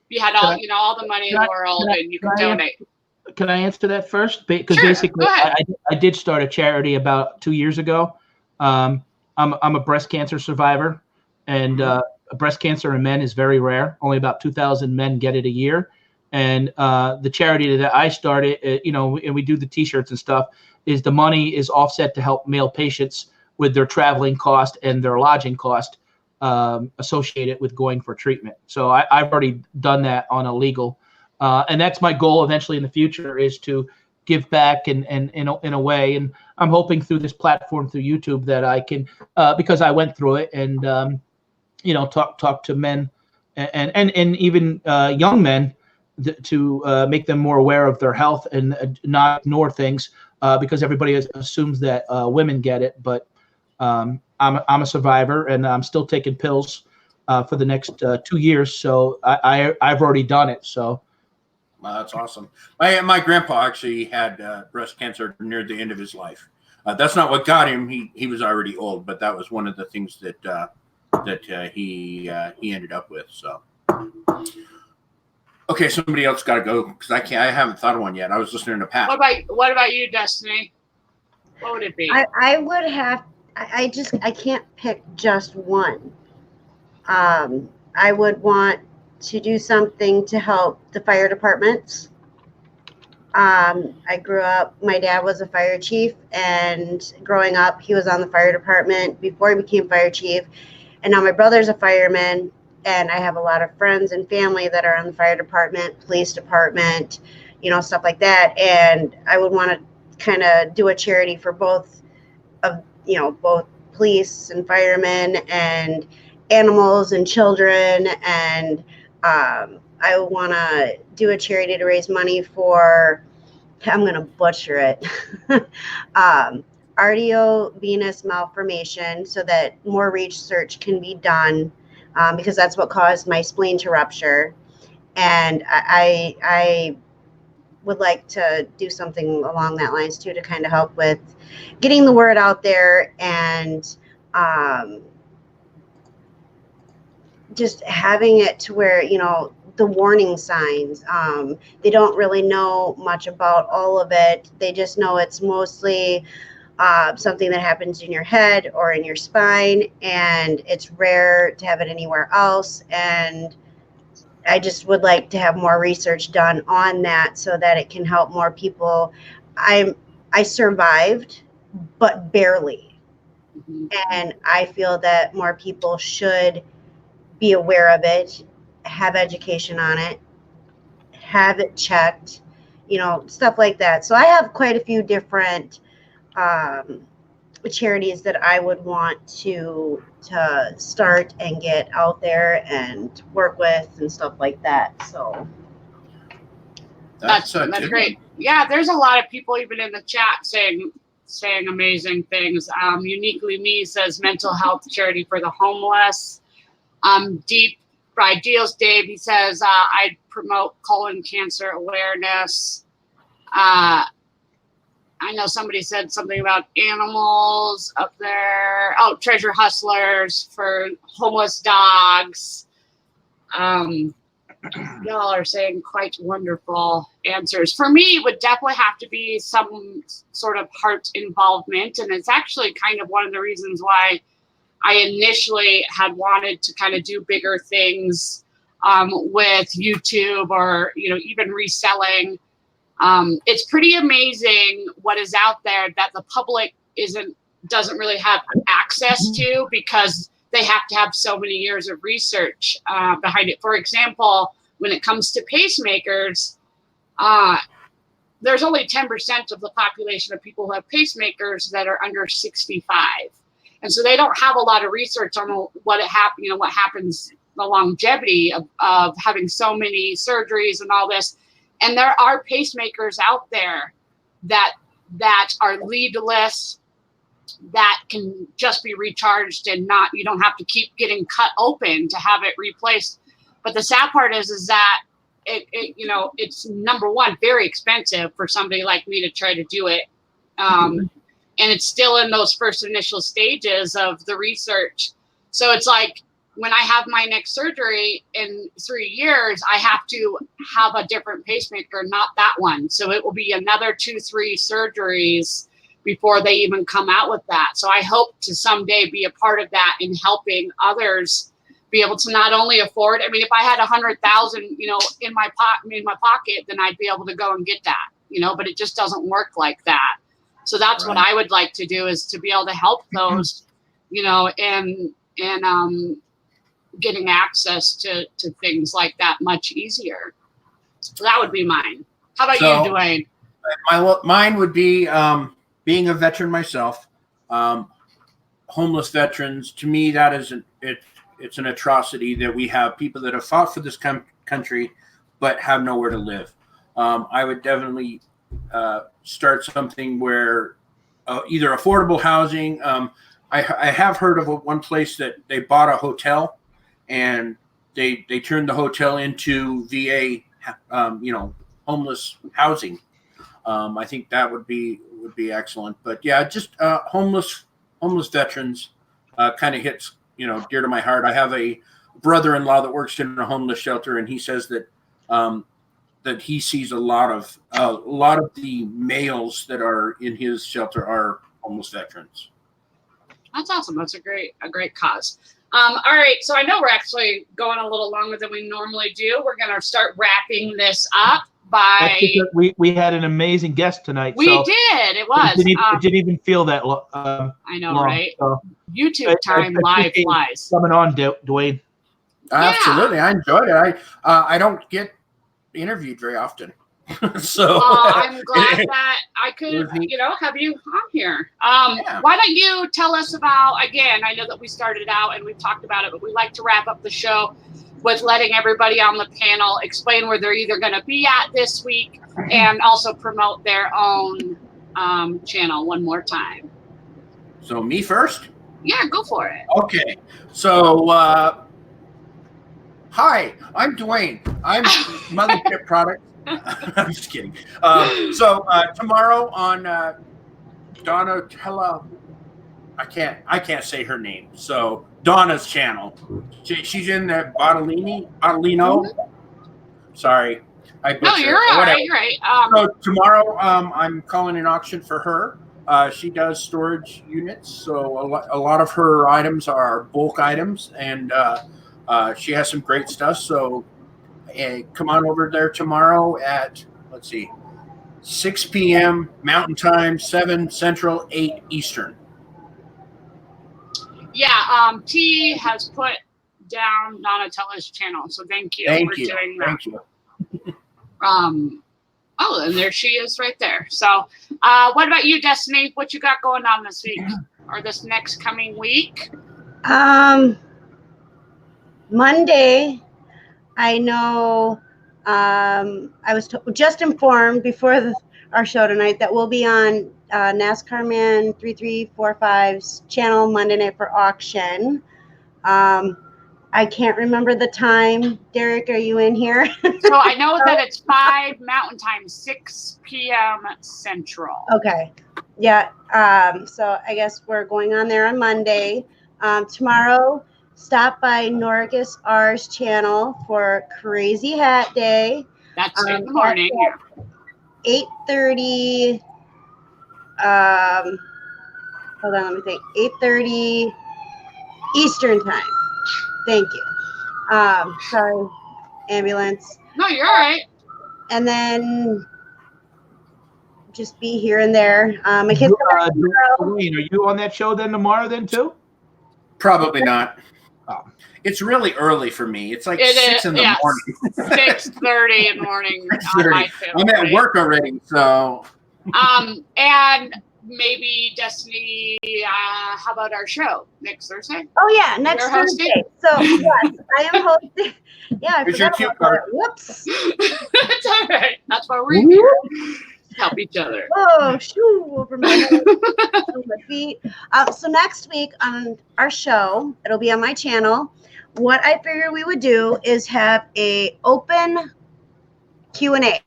You had all the money in the world, and you could donate. Can I answer that first? Because sure, basically, I did start a charity about 2 years ago. I'm a breast cancer survivor, and breast cancer in men is very rare. Only about 2,000 men get it a year. And the charity that I started, and we do the T-shirts and stuff, is the money is offset to help male patients with their traveling cost and their lodging cost associated with going for treatment. So I've already done that on a legal. And that's my goal eventually in the future, is to give back and in a way. And I'm hoping through this platform, through YouTube, that I can, because I went through it, and talk to men and even young men to make them more aware of their health and not ignore things, because everybody assumes that women get it. But I'm a survivor, and I'm still taking pills for the next 2 years. So I've already done it. So. That's awesome. My grandpa actually had breast cancer near the end of his life. That's not what got him. He was already old, but that was one of the things that he ended up with. So, okay, somebody else got to go because I haven't thought of one yet. I was listening to Pat. What about you, Destiny? What would it be? I would have. I can't pick just one. I would want to do something to help the fire departments. I grew up, my dad was a fire chief, and growing up, he was on the fire department before he became fire chief. And now my brother's a fireman, and I have a lot of friends and family that are on the fire department, police department, stuff like that. And I would want to kind of do a charity for both police and firemen and animals and children. And I want to do a charity to raise money for, I'm going to butcher it, arteriovenous malformation, so that more research can be done because that's what caused my spleen to rupture. And I would like to do something along that lines too, to kind of help with getting the word out there, and just having it to where, you know, the warning signs, they don't really know much about all of it. They just know it's mostly something that happens in your head or in your spine, and it's rare to have it anywhere else. And I just would like to have more research done on that so that it can help more people. I survived, but barely. And I feel that more people should be aware of it, have education on it, have it checked, you know, stuff like that. So I have quite a few different charities that I would want to start and get out there and work with and stuff like that. So that's great. Yeah, there's a lot of people even in the chat saying amazing things. Uniquely Me says mental health charity for the homeless. Deep Ideals Dave, he says I'd promote colon cancer awareness. I know somebody said something about animals up there. Oh, Treasure Hustlers for homeless dogs. Y'all are saying quite wonderful answers. For me, it would definitely have to be some sort of heart involvement. And it's actually kind of one of the reasons why I initially had wanted to kind of do bigger things with YouTube, or, you know, even reselling. It's pretty amazing what is out there that the public doesn't really have access to, because they have to have so many years of research behind it. For example, when it comes to pacemakers, there's only 10% of the population of people who have pacemakers that are under 65. And so they don't have a lot of research on what happens, the longevity of having so many surgeries and all this. And there are pacemakers out there that are leadless, that can just be recharged, and you don't have to keep getting cut open to have it replaced. But the sad part is that it's, number one, very expensive for somebody like me to try to do it. And it's still in those first initial stages of the research. So it's like, when I have my next surgery in 3 years, I have to have a different pacemaker, not that one. So it will be another 2-3 surgeries before they even come out with that. So I hope to someday be a part of that in helping others be able to not only afford. I mean, if I had 100,000, you know, in my pocket, then I'd be able to go and get that, you know. But it just doesn't work like that. So that's what I would like to do, is to be able to help those, you know, and getting access to things like that much easier. So that would be mine. How about you, Duane? Mine would be, being a veteran myself, homeless veterans. To me, that is it's an atrocity that we have people that have fought for this country but have nowhere to live. I would definitely start something where either affordable housing. I have heard of one place that they bought a hotel, and they turned the hotel into VA, homeless housing. I think that would be excellent. But yeah, just homeless veterans kind of hits, you know, dear to my heart. I have a brother-in-law that works in a homeless shelter, and he says that that he sees a lot of the males that are in his shelter are homeless veterans. That's awesome. That's a great cause. All right. So I know we're actually going a little longer than we normally do. We're going to start wrapping this up by. We had an amazing guest tonight. We did. It was. It didn't even feel that I know, long, right? So. YouTube time live flies. Coming on, Duane. Absolutely. I enjoyed it. I don't get interviewed very often. So I'm glad that I could, have you on here. Why don't you tell us about, again, I know that we started out and we've talked about it, but we like to wrap up the show with letting everybody on the panel explain where they're either going to be at this week, and also promote their own channel one more time. So me first? Yeah, go for it. Okay. So Hi, I'm Duane. I'm Mothership Products. I'm just kidding. So tomorrow on Donatella, I can't say her name. So Donna's channel. She's in the Botolino. Sorry, I butchered. No, you're all right. You're right. So tomorrow, I'm calling an auction for her. She does storage units, so a lot of her items are bulk items, and she has some great stuff. So come on over there tomorrow at 6 p.m. Mountain Time, 7 Central, 8 Eastern. Yeah, T has put down Donatella's channel, so thank you for doing that. Thank you. Oh, and there she is right there. So what about you, Destinie? What you got going on this week or this next coming week? Monday, I know I was just informed before our show tonight that we'll be on NASCAR Man 3345's channel Monday night for auction. I can't remember the time. Derek, are you in here? So I know that it's 5 Mountain Time, 6 p.m. Central. Okay. Yeah. So I guess we're going on there on Monday. Tomorrow, stop by Norgus R's channel for Crazy Hat Day. That's in the morning. 8:30. Hold on, let me think. 8:30 Eastern time. Thank you. Sorry, ambulance. No, you're all right. And then just be here and there. My kids Duane, are you on that show then tomorrow then too? Probably not. It's really early for me. It's like 6 in the morning. 6:30 in the morning. On my I'm at work already, so. And maybe Destinie. How about our show next Thursday? Oh yeah, next Thursday. So yes, I am hosting. Yeah, I forgot about that. Whoops. It's all right. That's why we're here. Help each other. Oh, shoo, over my head, over my feet. So next week on our show, it'll be on my channel. What I figured we would do is have a open Q&A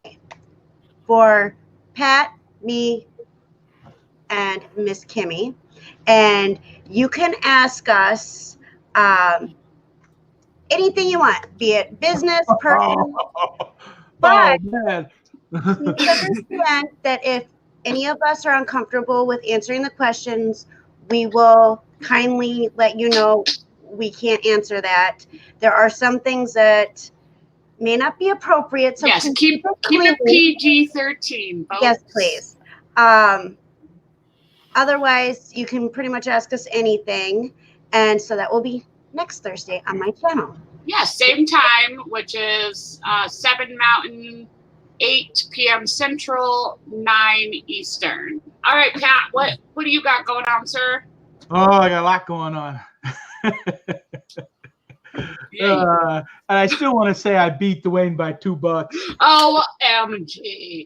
for Pat, me, and Miss Kimmy, and you can ask us anything you want, be it business, personal. But understand that if any of us are uncomfortable with answering the questions, we will kindly let you know we can't answer that. There are some things that may not be appropriate. So yes, keep it PG-13. Folks. Yes, please. Otherwise, you can pretty much ask us anything. And so that will be next Thursday on my channel. Yeah, same time, which is 7 Mountain, 8 p.m. Central, 9 Eastern. All right, Pat, what do you got going on, sir? Oh, I got a lot going on. And I still want to say I beat Duane by $2. OMG.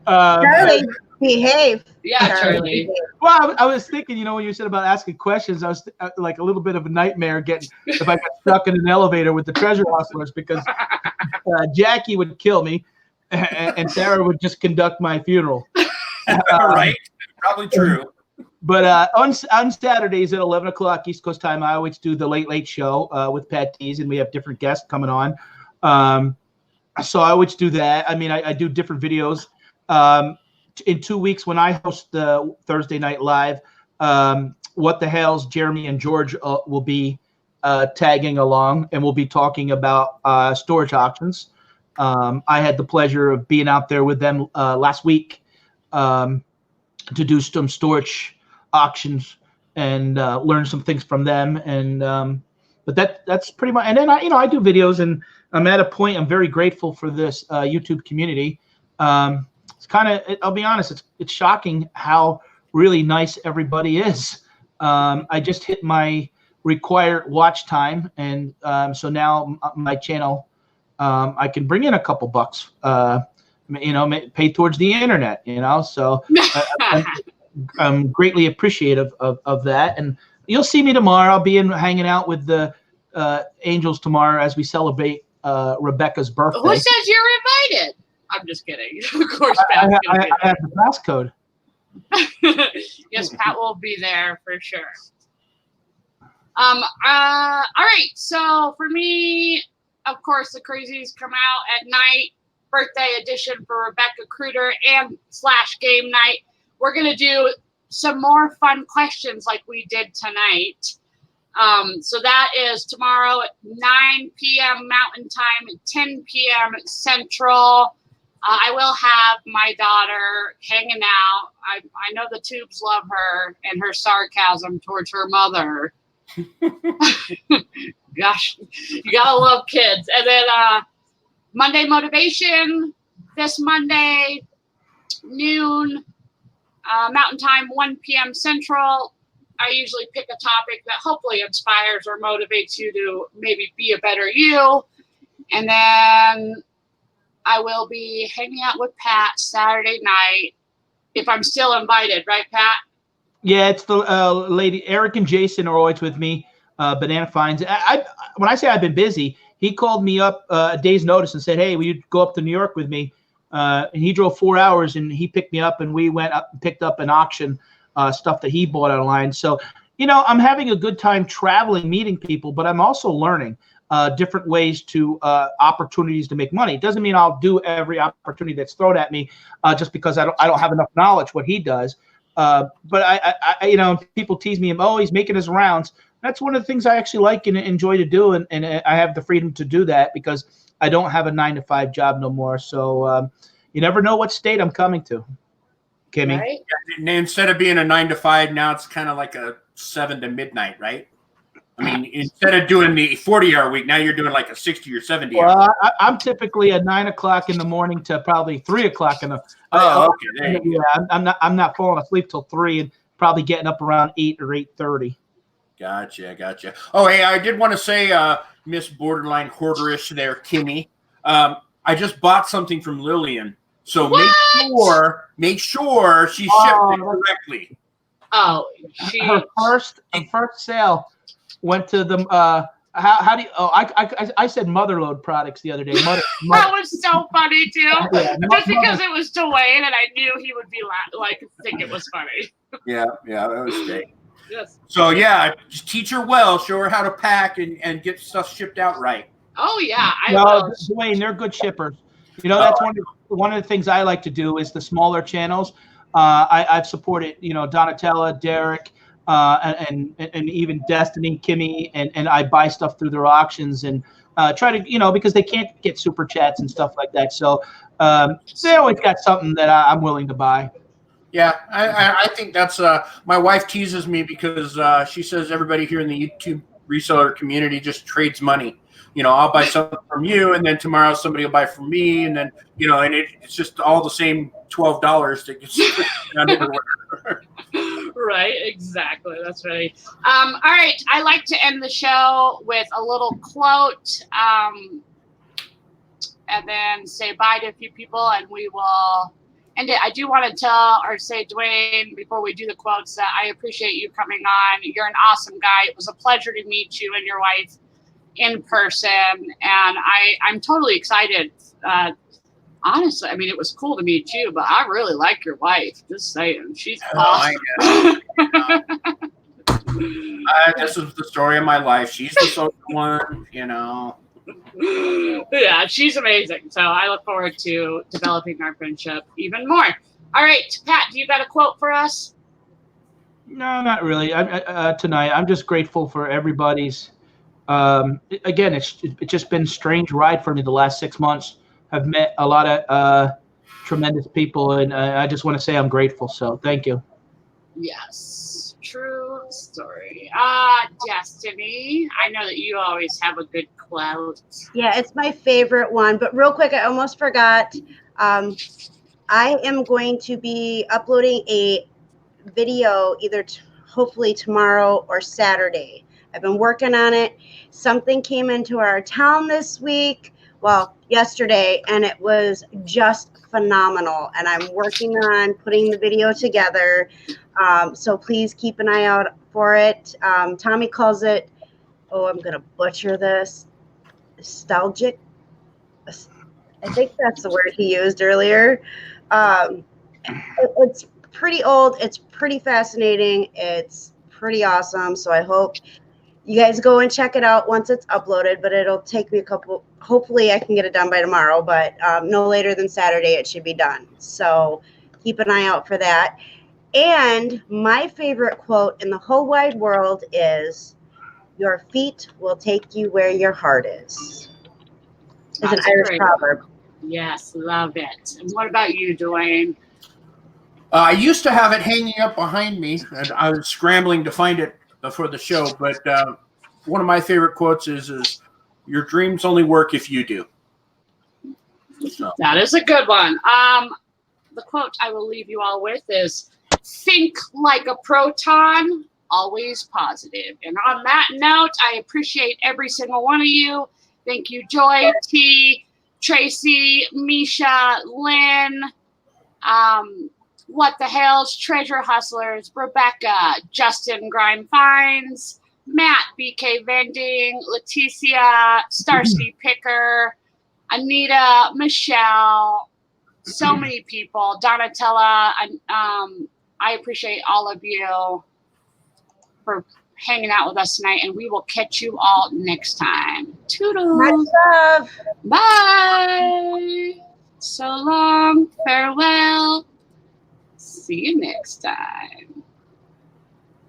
Charlie, behave. Yeah, Charlie. Well, I was thinking, when you said about asking questions, I was like a little bit of a nightmare if I got stuck in an elevator with the treasure hustlers, because Jackie would kill me and Sarah would just conduct my funeral. Right. Probably true. But on Saturdays at 11 o'clock East Coast time, I always do the Late Late Show with Patdees, and we have different guests coming on. So I always do that. I mean, I do different videos. In 2 weeks, when I host the Thursday Night Live, What the Hell's Jeremy and George will be tagging along, and we'll be talking about storage auctions. I had the pleasure of being out there with them last week to do some storage auctions and learn some things from them. And but that's pretty much. And then I do videos, and I'm at a point. I'm very grateful for this YouTube community. It's kind of, I'll be honest, it's shocking how really nice everybody is. I just hit my required watch time, and so now my channel, I can bring in a couple bucks, pay towards the internet, so I'm greatly appreciative of that. And you'll see me tomorrow. I'll be hanging out with the angels tomorrow as we celebrate Rebecca's birthday. Who says you're invited? I'm just kidding. Of course, Pat's gonna be I have the passcode. there. Yes, Pat will be there for sure. All right. So for me, of course, the crazies come out at night. Birthday edition for Rebecca Kruder and / game night. We're gonna do some more fun questions like we did tonight. So that is tomorrow at 9 p.m. Mountain Time, 10 p.m. Central. I will have my daughter hanging out. I know the tubes love her and her sarcasm towards her mother. Gosh, you gotta love kids. And then Monday Motivation this Monday, noon, Mountain Time, 1 p.m. Central. I usually pick a topic that hopefully inspires or motivates you to maybe be a better you. And then I will be hanging out with Pat Saturday night if I'm still invited, right, Pat? Yeah, it's the lady. Eric and Jason are always with me. Banana Finds. When I say I've been busy, he called me up a day's notice and said, "Hey, will you go up to New York with me?" And he drove 4 hours and he picked me up and we went up and picked up an auction stuff that he bought online. So, I'm having a good time traveling, meeting people, but I'm also learning different ways to opportunities to make money. It doesn't mean I'll do every opportunity that's thrown at me just because I don't have enough knowledge what he does. But I people tease me, oh, he's making his rounds. That's one of the things I actually like and enjoy to do, and I have the freedom to do that because I don't have a 9-to-5 job no more. So you never know what state I'm coming to, Kimmy. Right? Yeah, instead of being a 9-to-5, now it's kind of like a 7 to midnight, right? I mean, instead of doing the 40-hour week, now you're doing like a 60 or 70. Well, I'm typically at 9 o'clock in the morning to probably 3 o'clock in the. Oh, okay. There you yeah, I'm not falling asleep till 3 and probably getting up around 8 or 8:30. Gotcha. Oh, hey, I did want to say, Miss Borderline Hoarderish there, Kimmy. I just bought something from Lillian, so make sure she shipped it correctly. Oh, her first sale went to the how do you? Oh, I said Motherload products the other day. Mother. That was so funny too. Yeah, Just because it was Duane and I knew he would be think it was funny. Yeah, that was great. Yes. So yeah, just teach her well, show her how to pack and get stuff shipped out right. Oh yeah, I will. Duane, they're good shippers. That's one of the things I like to do is the smaller channels. I've supported Donatella, Derek, and even Destinie, Kimmy, and I buy stuff through their auctions and try to because they can't get super chats and stuff like that. So they always got something that I'm willing to buy. Yeah, I think that's my wife teases me because she says everybody here in the YouTube reseller community just trades money. I'll buy something from you, and then tomorrow somebody will buy from me, and then and it's just all the same $12 that gets done everywhere. Right, exactly. That's right. All right, I like to end the show with a little quote, and then say bye to a few people, and we will end it. I do want to say, Duane, before we do the quotes, that I appreciate you coming on. You're an awesome guy. It was a pleasure to meet you and your wife in person, and I'm totally excited. Honestly, I mean, it was cool to meet you, but I really like your wife. Just saying, she's awesome. This is the story of my life. She's the social one, Yeah, she's amazing. So I look forward to developing our friendship even more. All right, Pat, do you got a quote for us? No, not really. Tonight, I'm just grateful for everybody's. Again, it's just been a strange ride for me the last 6 months. I've met a lot of tremendous people, and I just want to say I'm grateful. So thank you. Yes, true story. Destinie, I know that you always have a good quote. Yeah, it's my favorite one. But real quick, I almost forgot. I am going to be uploading a video either hopefully tomorrow or Saturday. I've been working on it. Something came into our town this week. Well, yesterday, and it was just phenomenal. And I'm working on putting the video together. So please keep an eye out for it. Tommy calls it oh, I'm gonna butcher this. Nostalgic. I think that's the word he used earlier. It's pretty old. It's pretty fascinating. It's pretty awesome. So I hope you guys go and check it out once it's uploaded, but it'll take me a couple, hopefully I can get it done by tomorrow, but no later than Saturday it should be done. So keep an eye out for that. And my favorite quote in the whole wide world is, "Your feet will take you where your heart is." It's an That's Irish great. proverb. Yes, love it. And what about you, Duane? I used to have it hanging up behind me, and I was scrambling to find it before the show. But one of my favorite quotes is "Your dreams only work if you do." So. That is a good one. The quote I will leave you all with is, "Think like a proton, always positive." And on that note, I appreciate every single one of you. Thank you, Joy, T, Tracy, Misha, Lynn, What the Hell's, Treasure Hustlers, Rebecca, Justin Grime Finds, Matt, BK Vending, Leticia, Starsky Picker, Anita, Michelle, so many people, Donatella. I appreciate all of you for hanging out with us tonight, and we will catch you all next time. Toodles. Much love. Bye. So long. Farewell. See you next time.